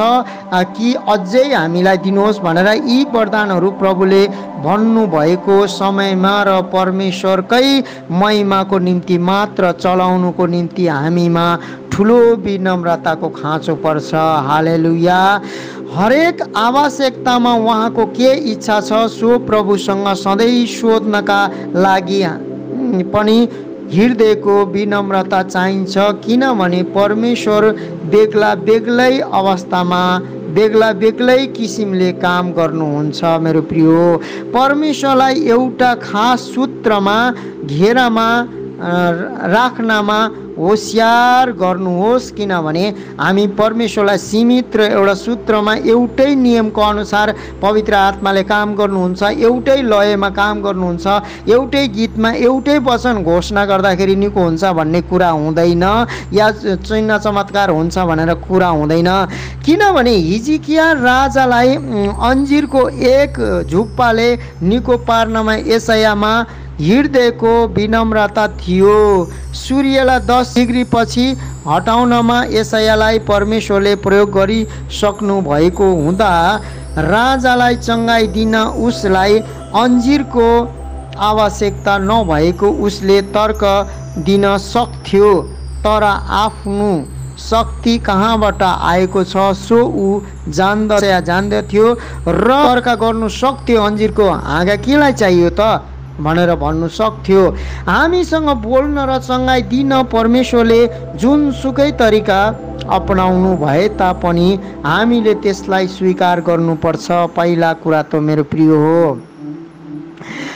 कि अझै हामीलाई दिनुहोस् भनेर। यी वरदानहरू प्रभुले भन्नुभएको समयमा र परमेश्वरकै महिमाको निम्ति मात्र चलाउनुको निम्ति हामीमा ठुलो विनम्रताको खाँचो पर्छ। हालेलुया। हरेक आवश्यकतामा उहाँको के इच्छा छ सो प्रभुसँग सधैँ सोध्नका लागि पनि हृदयको विनम्रता चाहिन्छ, किनभने परमेश्वर बेग्ला बेग्लै अवस्थामा बेग्ला बेग्लै किसिमले काम गर्नुहुन्छ मेरो प्रियो। परमेश्वरलाई एउटा खास सूत्रमा घेरामा राख्नमा होसियार गर्नुहोस्, किनभने हामी परमेश्वरलाई सीमित र एउटा सूत्रमा एउटै नियमको अनुसार पवित्र आत्माले काम गर्नुहुन्छ, एउटै लयमा काम गर्नुहुन्छ, एउटै गीतमा एउटै वचन घोषणा गर्दाखेरि निको हुन्छ भन्ने कुरा हुँदैन, या चिन्ह चमत्कार हुन्छ भनेर कुरा हुँदैन। किनभने हिजकिया राजालाई अन्जिरको एक झुप्पाले निको पार्नमा यशायामा हृदयको विनम्रता थियो। सूर्यलाई 10 डिग्री पछि हटाउनमा यशायालाई परमेश्वरले प्रयोग गरिसक्नु भएको हुँदा राजालाई चङ्गाई दिन उसलाई अन्जिरको आवश्यकता नभएको उसले तर्क दिन सक्थ्यो, तर आफ्नो शक्ति कहाँबाट आएको छ सो ऊ जान्दथ्यो र तर्क गर्नु सक्थ्यो अन्जिरको हाँगा केलाई चाहियो त भनेर भन्नु सक्थ्यो। हामीसँग बोल्न र चङ्गाई दिन परमेश्वरले जुनसुकै तरिका अपनाउनु भए तापनि हामीले त्यसलाई स्वीकार गर्नुपर्छ। पहिला कुरा त मेरो प्रिय हो,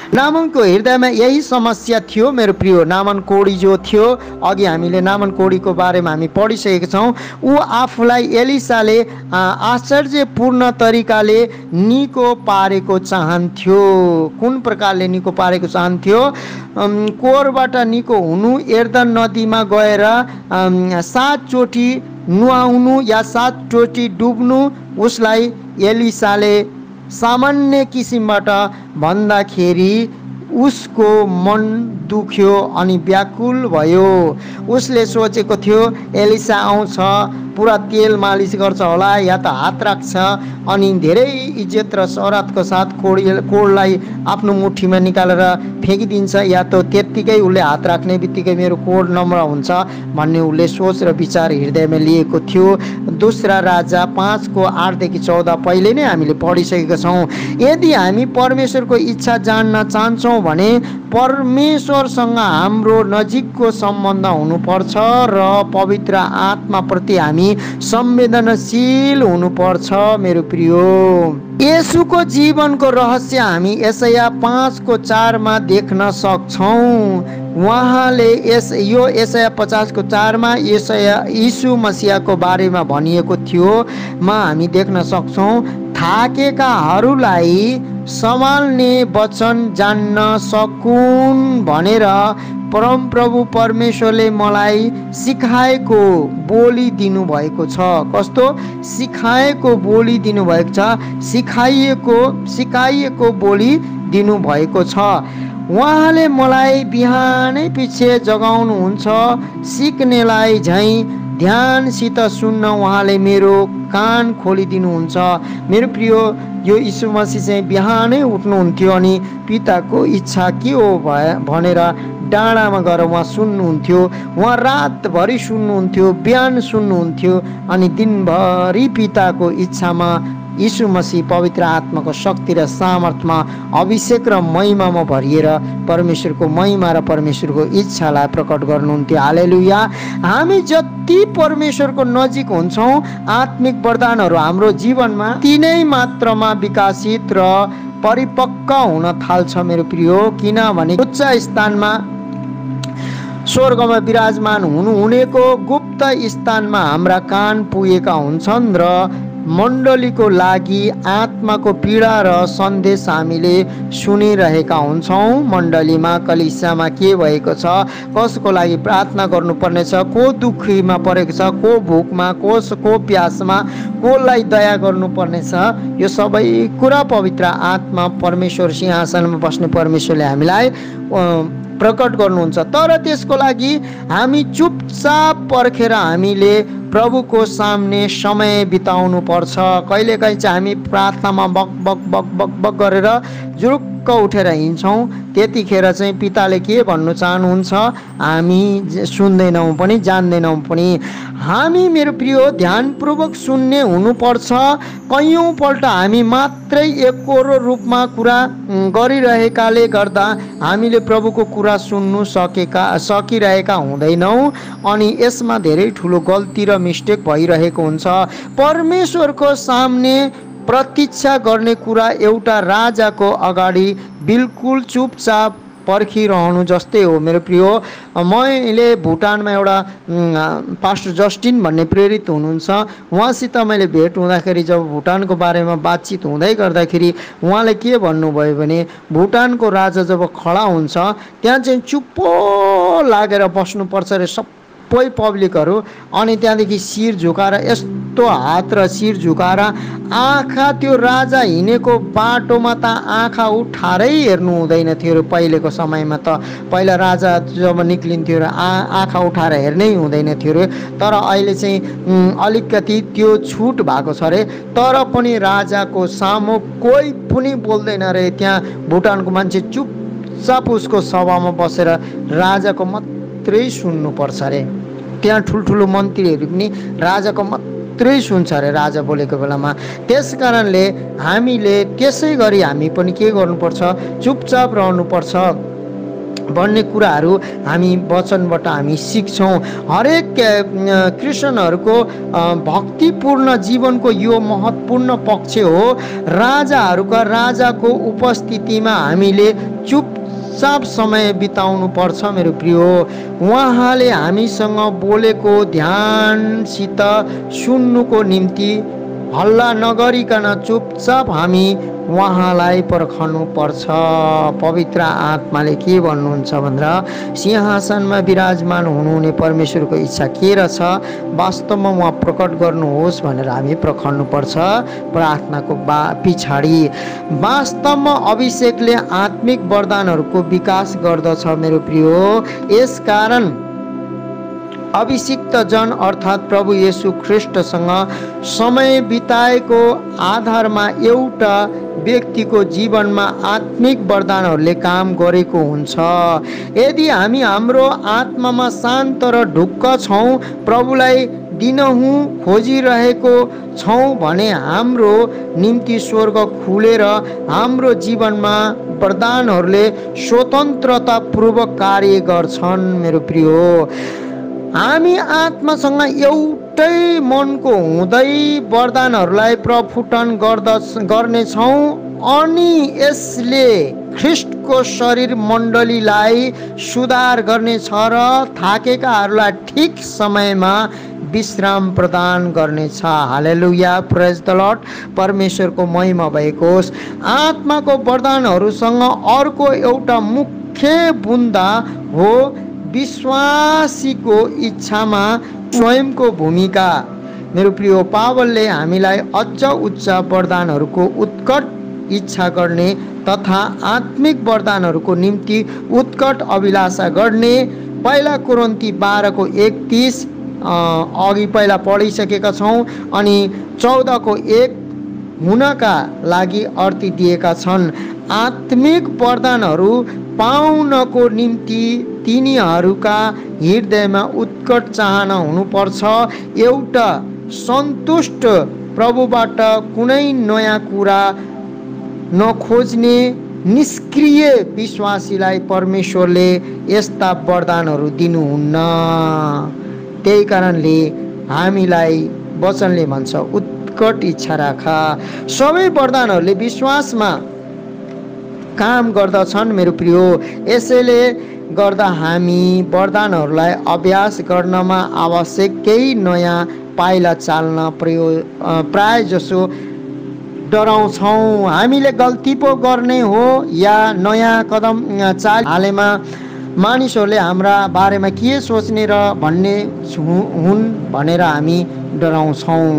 नामानको हृदयमा यही समस्या थियो मेरो प्रिय। नामान कोडी जो थियो, अघि हामीले नामान कोडीको बारेमा हामी पढिसकेका छौँ। ऊ आफूलाई एलिसाले आश्चर्यपूर्ण तरिकाले निको पारेको चाहन्थ्यो। कुन प्रकारले निको पारेको चाहन्थ्यो? कोरबाट निको हुनु, यर्दन नदीमा गएर 7 चोटि नुहाउनु या 7 चोटि डुब्नु। उसलाई एलिसाले सामान्य किसिमबाट भन्दाखेरि उसको मन दुख्यो अनि व्याकुल भयो। उसले सोचेको थियो एलिसा आउँछ, पुरा तेल मालिस गर्छ होला, या त हात राख्छ अनि धेरै इज्जत र शरातको साथ कोडलाई आफ्नो मुठीमा निकालेर फ्याँकिदिन्छ, या त त्यत्तिकै उसले हात राख्ने बित्तिकै मेरो कोड नम्र हुन्छ भन्ने उसले सोच र विचार हृदयमा लिएको थियो। दोस्रा राजा 5को 8देखि 14 पहिले नै हामीले पढिसकेका छौँ। यदि हामी परमेश्वरको इच्छा जान्न चाहन्छौँ भने परमेश्वरसँग हाम्रो नजिकको सम्बन्ध हुनुपर्छ र पवित्र आत्माप्रति हामी संवेदनशील हुनुपर्छ मेरो प्रियो। येशूको जीवनको रहस्य हामी यशाया 5को 4 देख्न सक्छौँ। उहाँले यो यशाया 50को 4 यीशु मसीहको बारेमा भनिएको थियो हामी देख्न सक्छौँ। थाकेकाहरूलाई सम्हाल्ने वचन जान्न सकुन् भनेर परमप्रभु परमेश्वरले मलाई सिकाएको बोली दिनुभएको छ। कस्तो सिकाएको बोली दिनुभएको छ? सिकाइएको बोली दिनुभएको छ। उहाँले मलाई बिहानै पछि जगाउनुहुन्छ, सिक्नेलाई झैँ ध्यानसित सुन्न उहाँले मेरो कान खोलिदिनुहुन्छ। मेरो प्रिय, यो यीशु मसीह चाहिँ बिहानै उठ्नुहुन्थ्यो अनि पिताको इच्छा के हो भनेर डाँडामा गएर उहाँ सुन्नुहुन्थ्यो। उहाँ रातभरि सुन्नुहुन्थ्यो, बिहान सुन्नुहुन्थ्यो अनि दिनभरि पिताको इच्छामा यीशु मसीह पवित्र आत्माको शक्ति र सामर्थ्यमा अभिषेक र महिमामा भरिएर परमेश्वरको महिमा र परमेश्वरको इच्छालाई प्रकट गर्नुहुन्थ्यो। हालेलुया। हामी जति परमेश्वरको नजिक हुन्छौँ आत्मिक वरदानहरू हाम्रो जीवनमा तिनै मात्रामा विकसित र परिपक्व हुन थाल्छ मेरो प्रिय। किनभने उच्च स्थानमा स्वर्गमा विराजमान हुनेको गुप्त स्थानमा हाम्रा कान पुगेका हुन्छन् र मण्डलीको लागि आत्माको पीडा र सन्देश हामीले सुनिरहेका हुन्छौँ। मण्डलीमा कलिसियामा के भएको छ, कसको लागि प्रार्थना गर्नुपर्ने छ, को दुःखीमा परेको छ, को भोकमा, को प्यासमा, कोलाई दया गर्नुपर्ने छ, यो सबै कुरा पवित्र आत्मा परमेश्वर सिंहासनमा बस्ने परमेश्वरले हामीलाई प्रकट गर्नुहुन्छ। तर त्यसको लागि हामी चुपचाप पर्खेर हामीले प्रभुको सामने समय बिताउनु पर्छ। कहिलेकाहीँ चाहिँ हामी प्रार्थनामा बक बक बक बक बक गरेर जुरुक्क उठेर हिँड्छौँ। त्यतिखेर चाहिँ पिताले के भन्नु चाहनुहुन्छ हामी सुन्दैनौँ पनि, जान्दैनौँ पनि। हामी मेरो प्रिय ध्यानपूर्वक सुन्ने हुनुपर्छ। कैयौँपल्ट हामी मात्रै एकोरो रूपमा कुरा गरिरहेकाले गर्दा हामीले प्रभुको कुरा सुन्नु सकिरहेका हुँदैनौँ अनि यसमा धेरै ठुलो गल्ती र मिस्टेक भइरहेको हुन्छ। परमेश्वरको सामने प्रतीक्षा गर्ने कुरा एउटा राजाको अगाडि बिल्कुल चुपचाप पर्खिरहनु जस्तै हो मेरो प्रियो। मैले भुटानमा एउटा पास्टर जस्टिन भन्ने प्रेरित हुनुहुन्छ, उहाँसित मैले भेट हुँदाखेरि जब भुटानको बारेमा बातचित हुँदै गर्दाखेरि उहाँले के भन्नुभयो भने भुटानको राजा जब खडा हुन्छ त्यहाँ चाहिँ चुप्पो लागेर बस्नुपर्छ रे सबै पब्लिकहरू, अनि त्यहाँदेखि शिर झुकाएर यस्तो हात र शिर झुकाएर आँखा त्यो राजा हिँडेको बाटोमा त आँखा उठाएरै हेर्नु हुँदैन थियो र पहिलेको समयमा त पहिला राजा जब निक्लिन्थ्यो र आँखा उठाएर हेर्नै हुँदैन थियो रे। तर अहिले चाहिँ अलिकति त्यो छुट भएको छ रे, तर पनि राजाको सामु कोही पनि बोल्दैन रे। त्यहाँ भुटानको मान्छे चुपचाप उसको सभामा बसेर राजाको मात्रै सुन्नुपर्छ रे। त्यहाँ ठुल्ठुलो मन्त्रीहरू पनि राजाको मात्रै सुन्छ अरे राजा बोलेको बेलामा। त्यस कारणले हामीले त्यसै गरी हामी पनि के गर्नुपर्छ, चुपचाप रहनुपर्छ भन्ने कुराहरू हामी वचनबाट हामी सिक्छौँ। हरेक क्रिस्चियनहरूको भक्तिपूर्ण जीवनको यो महत्त्वपूर्ण पक्ष हो। राजाको उपस्थितिमा हामीले चुपचाप समय बिताउनु पर्छ मेरो प्रियो। उहाँले हामीसँग बोलेको ध्यानसित सुन्नुको निम्ति हल्ला नगरिकन चुपचाप हामी उहाँलाई पर्खनु पर्छ। पवित्र आत्माले के भन्नुहुन्छ भनेर सिंहासनमा विराजमान हुनुहुने परमेश्वरको इच्छा के रहेछ, वास्तवमा उहाँ प्रकट गर्नुहोस् भनेर हामी पर्खनुपर्छ प्रार्थनाको पछाडि। वास्तवमा अभिषेकले आत्मिक वरदानहरूको विकास गर्दछ मेरो प्रियो। यसकारण अभिषिक्त जन अर्थात् प्रभु येशू ख्रिस्टसँग समय बिताएको आधारमा एउटा व्यक्तिको जीवनमा आत्मिक वरदानहरूले काम गरेको हुन्छ। यदि हामी हाम्रो आत्मामा शान्त र ढुक्क छौँ, प्रभुलाई दिनहुँ खोजिरहेको छौँ भने हाम्रो निम्ति स्वर्ग खुलेर हाम्रो जीवनमा वरदानहरूले स्वतन्त्रतापूर्वक कार्य गर्छन् मेरो प्रियो। हामी आत्मासँग एउटै मनको हुँदै वरदानहरूलाई प्रफुटन गर्नेछौँ अनि यसले ख्रिस्टको शरीर मण्डलीलाई सुधार गर्नेछ र थाकेकाहरूलाई ठिक समयमा विश्राम प्रदान गर्नेछ। हालेलुया, प्रेज द लर्ड। परमेश्वरको महिमा भएको होस्। आत्माको वरदानहरूसँग अर्को एउटा मुख्य बुन्दा हो विश्वासीको इच्छामा स्वयंको भूमिका। मेरो प्रिय पावलले हामीलाई अझ उच्च वरदानहरूको उत्कट इच्छा गर्ने तथा आत्मिक वरदानहरूको निम्ति उत्कट अभिलाषा गर्ने पहिला कोरिन्थी 12:31 अघि पहिला पढिसकेका छौँ अनि 14:1 हुनका लागि अर्थी दिएका छन्। आत्मिक वरदानहरू पाउनको निम्ति तिनीहरूका हृदयमा उत्कट चाहना हुनुपर्छ। एउटा सन्तुष्ट प्रभुबाट कुनै नयाँ कुरा नखोज्ने निष्क्रिय विश्वासीलाई परमेश्वरले यस्ता वरदानहरू दिनुहुन्न। त्यही कारणले हामीलाई वचनले भन्छ उत्कट इच्छा राख। सबै वरदानहरूले विश्वासमा काम गर्दछन् मेरो प्रियो। यसैले गर्दा हामी वरदानहरूलाई अभ्यास गर्नमा आवश्यक केही नयाँ पाइला चाल्न प्राय जसो डराउँछौँ। हामीले गल्ती पो गर्ने हो या नयाँ कदम चाल हालेमा मानिसहरूले हाम्रा बारेमा के सोच्ने र भन्ने हुन् भनेर हामी डराउँछौँ।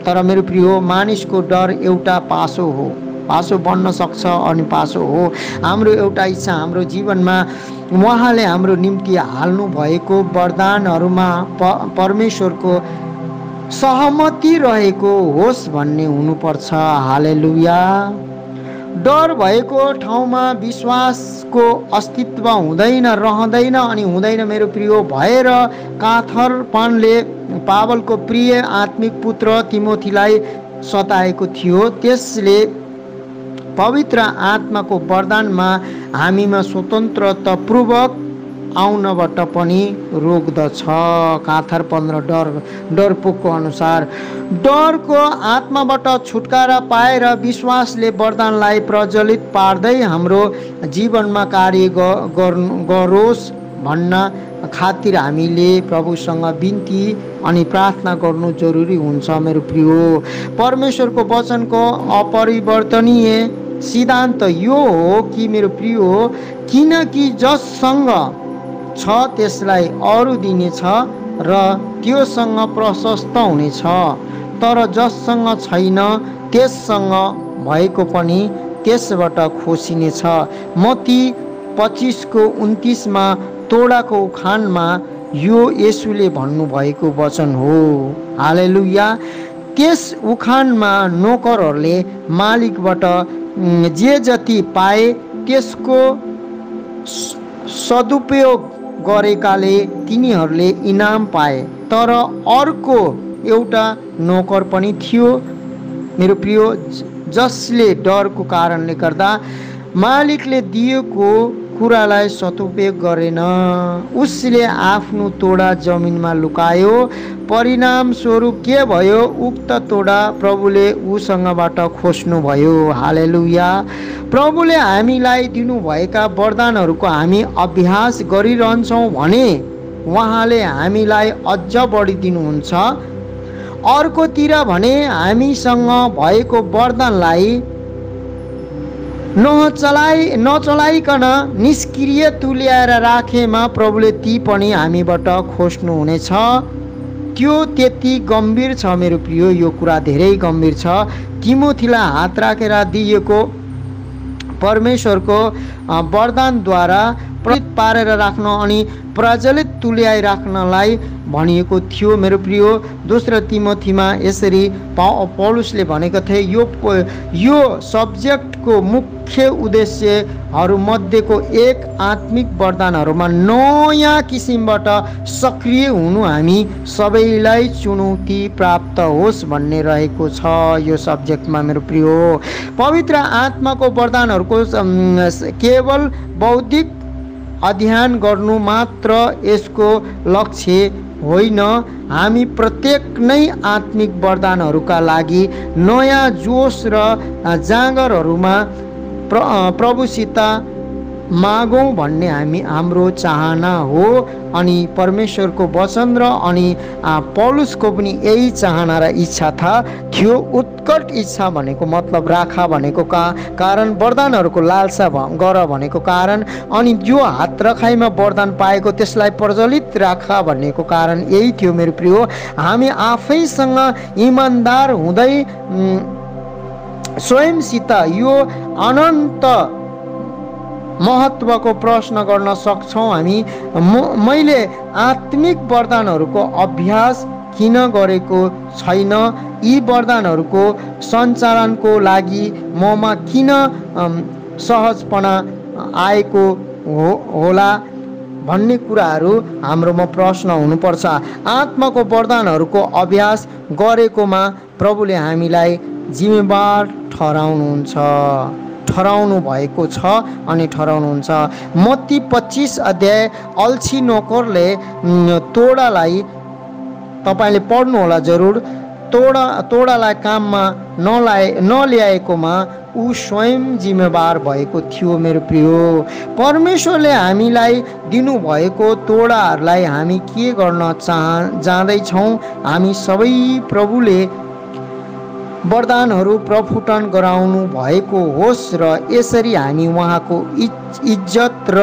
तर मेरो प्रियो, मानिसको डर एउटा पासो हो, पासो बन्न सक्छ अनि पासो हो। हाम्रो एउटा इच्छा हाम्रो जीवनमा उहाँले हाम्रो निम्ति हाल्नु भएको वरदानहरूमा परमेश्वरको सहमति रहेको होस् भन्ने हुनुपर्छ। हालेलुया। डर भएको ठाउँमा विश्वासको अस्तित्व हुँदैन, रहँदैन अनि हुँदैन मेरो प्रियो। भएर काथरपनले पावलको प्रिय आत्मिक पुत्र तिमोथीलाई सताएको थियो। त्यसले पवित्र आत्माको वरदानमा हामीमा स्वतन्त्रतापूर्वक आउनबाट पनि रोक्दछ। काथर 15 डरपोकको अनुसार डरको आत्माबाट छुटकारा पाएर विश्वासले वरदानलाई प्रज्वलित पार्दै हाम्रो जीवनमा कार्य गरोस् भन्न खातिर हामीले प्रभुसँग बिन्ती अनि प्रार्थना गर्नु जरुरी हुन्छ। मेरो प्रिय, परमेश्वरको वचनको अपरिवर्तनीय सिद्धान्त यो हो कि मेरो प्रिय, किनकि जससँग छ त्यसलाई अरू दिनेछ र त्योसँग प्रशस्त हुनेछ, तर जससँग छैन त्यससँग भएको पनि त्यसबाट खोसिनेछ। मत्ती 25:29 तोडाको उखानमा यो येशूले भन्नुभएको वचन हो। हालेलुया। त्यस उखानमा नोकरहरूले मालिकबाट जे जति पाए त्यसको सदुपयोग गरेकाले तिनीहरूले इनाम पाए। तर अर्को एउटा नोकर पनि थियो मेरो प्रिय, जसले डरको कारणले गर्दा मालिकले दिएको कुरालाई सदुपयोग गरेन। उसले आफ्नो तोडा जमिनमा लुकायो। परिणाम स्वरूप के भयो? उक्त तोडा प्रभुले उसँगबाट खोज्नुभयो। हालेलुया। प्रभुले हामीलाई दिनुभएका वरदानहरूको हामी अभ्यास गरिरहन्छौँ भने उहाँले हामीलाई अझ बढी दिनुहुन्छ। अर्कोतिर भने हामीसँग भएको वरदानलाई नचलाइकन निष्क्रिय तुल्याएर राखेमा प्रभुले ती पनि हामीबाट खोज्नुहुनेछ। त्यो त्यति गम्भीर छ मेरो प्रिय, यो कुरा धेरै गम्भीर छ। तिमोथीलाई हात राखेर दिएको परमेश्वरको वरदानद्वारा प्रज्वलित पारेर राख्न अनि प्रज्वलित तुल्याइ राख्नलाई भनिएको थियो मेरो प्रिय। दोस्रो तिमोथीमा यसरी पौलुसले भनेको थिए, यो सब्जेक्टको मुख्य उद्देश्यहरूमध्येको एक आत्मिक वरदानहरूमा नयाँ किसिमबाट सक्रिय हुनु हामी सबैलाई चुनौती प्राप्त होस् भन्ने रहेको छ यो सब्जेक्टमा मेरो प्रिय। पवित्र आत्माको वरदानहरूको केवल बौद्धिक अध्ययन गर्नु मात्र यसको लक्ष्य होइन। हामी प्रत्येक नै आत्मिक वरदानहरूका लागि नयाँ जोस र जाँगरहरूमा प्रभुसित मागौँ भन्ने हाम्रो चाहना हो। अनि परमेश्वरको वचन र अनि पौलुसको पनि यही चाहना र इच्छा थियो। उत्कट इच्छा भनेको मतलब राखा भनेको कारण, वरदानहरूको लालसा गर भनेको कारण, अनि जो हात रखाइमा वरदान पाएको त्यसलाई प्रज्वलित राखा भनेको कारण यही थियो मेरो प्रिय। हामी आफैसँग इमानदार हुँदै स्वयंसित यो अनन्त महत्त्वको प्रश्न गर्न सक्छौँ हामी, मैले आत्मिक वरदानहरूको अभ्यास किन गरेको छैन? यी वरदानहरूको सञ्चालनको लागि ममा किन सहजपना आएको होला भन्ने कुराहरू हाम्रोमा प्रश्न हुनुपर्छ। आत्माको वरदानहरूको अभ्यास गरेकोमा प्रभुले हामीलाई जिम्मेवार ठहराउनु भएको छ अनि ठहराउनुहुन्छ। मत्ती 25 अल्छी नोकरले तोडालाई, तपाईँले पढ्नु होला जरुर, तोडालाई काममा नल्याएकोमा ऊ स्वयं जिम्मेवार भएको थियो मेरो प्रिय। परमेश्वरले हामीलाई दिनुभएको तोडाहरूलाई हामी के गर्न जाँदैछौँ? हामी सबै प्रभुले वरदानहरू प्रफुटन गराउनु भएको होस् र यसरी हामी उहाँको इज्जत र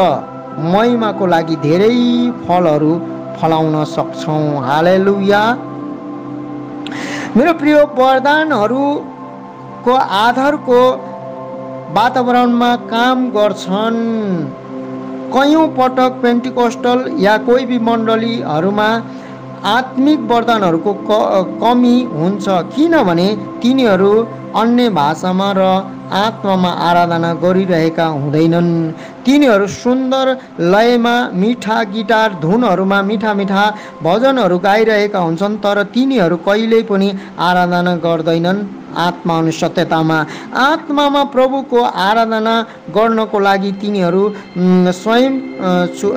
महिमाको लागि धेरै फलहरू फलाउन सक्छौँ। हालेलुया। मेरो प्रिय, वरदानहरूको आधारको वातावरणमा काम गर्छन्। कयौँ पटक पेन्टिकोस्टल या कोही भी मण्डलीहरूमा आत्मिक वरदानहरूको कमी हुन्छ, किनभने तिनीहरू अन्य भाषामा र आत्मामा आराधना गरिरहेका हुँदैनन्। तिनीहरू सुन्दर लयमा मिठा गिटार धुनहरूमा मिठा मिठा भजनहरू गाइरहेका हुन्छन्, तर तिनीहरू कहिल्यै पनि आराधना गर्दैनन्। आत्मा अनि सत्यतामा। आत्मामा प्रभुको आराधना गर्नको लागि तिनीहरू स्वयं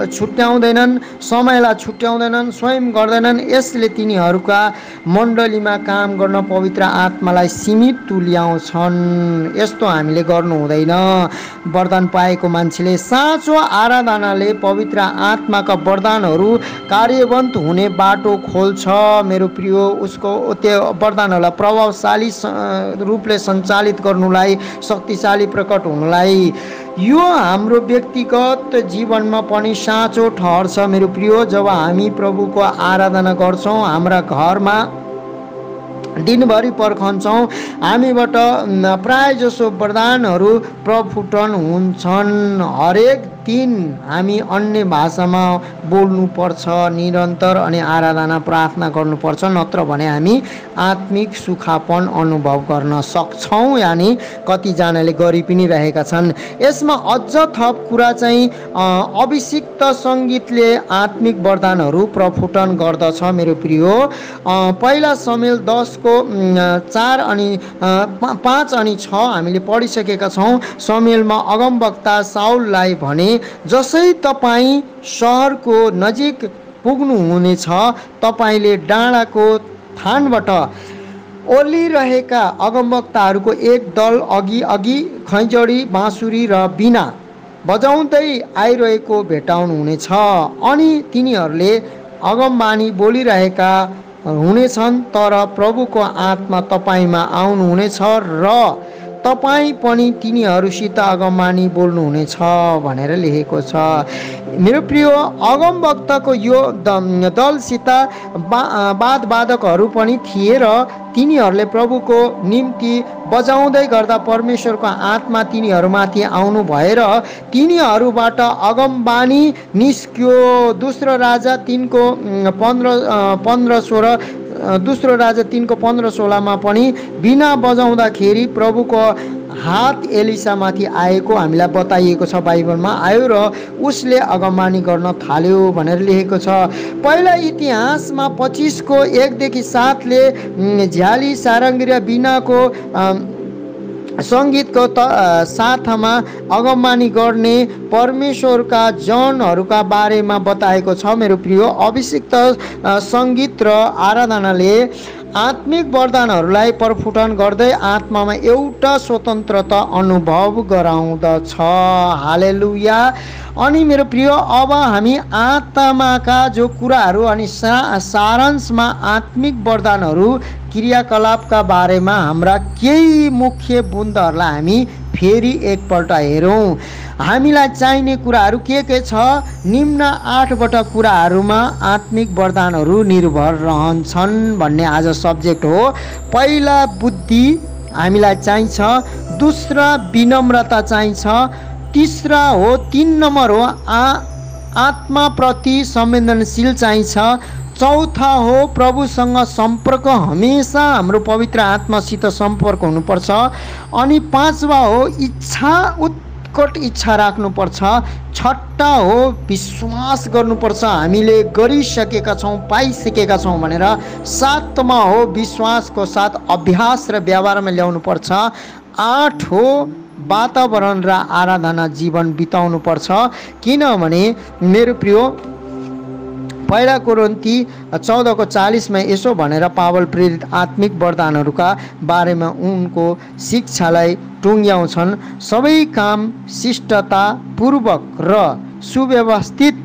छुट्याउँदैनन्, समयलाई छुट्याउँदैनन्, स्वयं गर्दैनन्। यसले तिनीहरूका मण्डलीमा काम गर्न पवित्र आत्मालाई सीमित तुल्याउँछन्। यस्तो हामीले गर्नु हुँदैन। वरदान पाएको मान्छेले साँचो आराधनाले पवित्र आत्माका वरदानहरू कार्यवन्त हुने बाटो खोल्छ। मेरो प्रिय, उसको त्यो वरदानहरूलाई प्रभावशाली रूपले सञ्चालित गर्नुलाई, शक्तिशाली प्रकट हुनुलाई यो हाम्रो व्यक्तिगत जीवनमा पनि साँचो ठहर्छ। मेरो प्रिय, जब हामी प्रभुको आराधना गर्छौँ, हाम्रा घरमा दिनभरि पर्खन्छौँ, हामीबाट प्राय जसो वरदानहरू प्रफुटन हुन्छन्। हरेक दिन हामी अन्य भाषामा बोल्नुपर्छ निरन्तर अनि आराधना प्रार्थना गर्नुपर्छ, नत्र भने हामी आत्मिक सुखापन अनुभव गर्न सक्छौँ। यानि कतिजनाले गरि पनि रहेका छन्। यसमा अझ थप कुरा चाहिँ अभिषिक्त सङ्गीतले आत्मिक वरदानहरू प्रफुटन गर्दछ। मेरो प्रिय, पहिला समुएल 10 को 4 अनि 5 अनि 6 हामीले पढिसकेका छौँ। समुएलमा अगमवक्ता साउललाई भने, जसै तपाईँ सहरको नजिक पुग्नुहुनेछ, तपाईँले डाँडाको थानबाट ओर्लिरहेका अगमवक्ताहरूको एक दल अघि अघि खैँजडी, बाँसुरी र बिना बजाउँदै आइरहेको भेटाउनुहुनेछ। अनि तिनीहरूले अगमबानी बोलिरहेका हुनेछन्, तर प्रभुको आत्मा तपाईँमा आउनुहुनेछ र तपाईँ पनि तिनीहरूसित अगमबानी बोल्नुहुनेछ भनेर लेखेको छ। मेरो प्रिय, अगमवक्ताको यो दलसित वादवादकहरू पनि थिए र तिनीहरूले प्रभुको निम्ति बजाउँदै गर्दा परमेश्वरको आत्मा तिनीहरूमाथि आउनु भएर तिनीहरूबाट अगमबानी निस्क्यो। दोस्रो राजा 3 को 15-16 दोस्रो राजा 3 को 15-16 पनि बिना बजाउँदाखेरि प्रभुको हात एलिसामाथि आएको हामीलाई बताइएको छ। बाइबलमा आयो र उसले अगमबानी गर्न थाल्यो भनेर लेखेको छ। पहिला इतिहासमा 25 को 1देखि 7 ले झ्याली, सारङ्गी र बिनाको सङ्गीतको साथमा अगमबानी गर्ने परमेश्वरका जनहरूका बारेमा बताएको छ। मेरो प्रिय, अभिषिक्त सङ्गीत र आराधनाले आत्मिक वरदानहरूलाई प्रफुटन गर्दै आत्मामा एउटा स्वतन्त्रता अनुभव गराउँदछ। हालेलुया। अनि मेरो प्रिय, अब हामी आत्माका जो कुराहरू अनि सारांशमा आत्मिक वरदानहरू क्रियाकलापका बारेमा हाम्रा केही मुख्य बुन्दहरूलाई हामी फेरि एकपल्ट हेरौँ। हामीलाई चाहिने कुराहरू के छ? निम्न 8वटा कुराहरूमा आत्मिक वरदानहरू निर्भर रहन्छन् भन्ने आज सब्जेक्ट हो। पहिला बुद्धि हामीलाई चाहिन्छ, दोस्रा विनम्रता चाहिन्छ, तीसरा हो 3 नम्बर हो आत्माप्रति संवेदनशील चाहिन्छ, चौथा हो प्रभुसँग सम्पर्क, हमेशा हाम्रो पवित्र आत्मासित सम्पर्क हुनुपर्छ, अनि 5वा हो उत्कट इच्छा राख्नुपर्छ, 6ठा हो विश्वास गर्नुपर्छ, हामीले गरिसकेका छौँ, पाइसकेका छौँ भनेर, 7मा हो विश्वासको साथ अभ्यास र व्यवहारमा ल्याउनुपर्छ, 8 हो वातावरण र आराधना जीवन बिताउनु पर्छ। किनभने मेरो प्रिय, पहिला कोरिन्थी 14 को 40 में यसो भनेर पावल प्रेरित आत्मिक वरदानहरूका बारेमा उनको शिक्षालाई टुङ्ग्याउँछन्। सबै काम शिष्टता पूर्वक र सुव्यवस्थित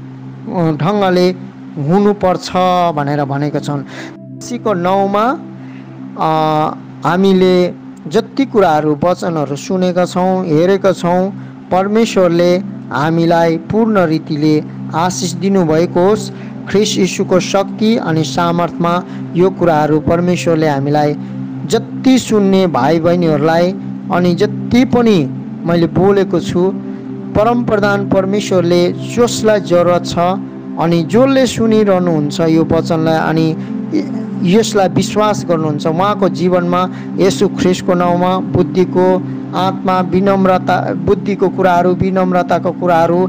ढङ्गले हुनुपर्छ भनेर भनेका छन्। 9 मा हामीले जति कुराहरू वचनहरू सुनेका छौँ, हेरेका छौँ, परमेश्वरले हामीलाई पूर्ण रीतिले आशिष दिनुभएको होस्। ख्रीष्ट यीशुको शक्ति अनि सामर्थ्यमा यो कुराहरू परमेश्वरले हामीलाई जति सुन्ने भाइ बहिनीहरूलाई अनि जति पनि मैले बोलेको छु, परम प्रधान परमेश्वरले जसलाई जरुरत छ अनि जसले सुनिरहनुहुन्छ यो वचनलाई अनि यसलाई विश्वास गर्नुहुन्छ। उहाँको जीवनमा येशू ख्रिस्टको नाउँमा बुद्धिको आत्मा, विनम्रता, बुद्धिको कुराहरू, विनम्रताको कुराहरू,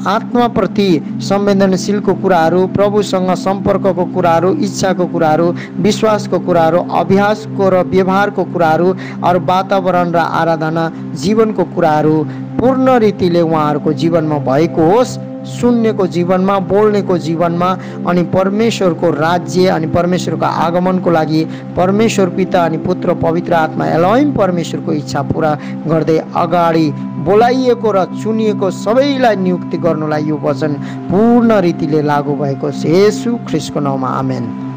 आत्माप्रति संवेदनशीलको कुराहरू, प्रभुसँग सम्पर्कको कुराहरू, इच्छाको कुराहरू, विश्वासको कुराहरू, अभ्यासको र व्यवहारको कुराहरू, अरू वातावरण र आराधना जीवनको कुराहरू पूर्ण रीतिले उहाँहरूको जीवनमा भएको होस्। सुन्नेको जीवनमा, बोल्नेको जीवनमा, अनि परमेश्वरको राज्य अनि परमेश्वरको आगमनको लागि परमेश्वर पिता अनि पुत्र पवित्र आत्मा एलोहिम परमेश्वरको इच्छा पुरा गर्दै अगाडि बोलाइएको र चुनिएको सबैलाई नियुक्ति गर्नुलाई यो वचन पूर्ण रीतिले लागू भएको येशू ख्रिस्टको नाउँमा आमेन।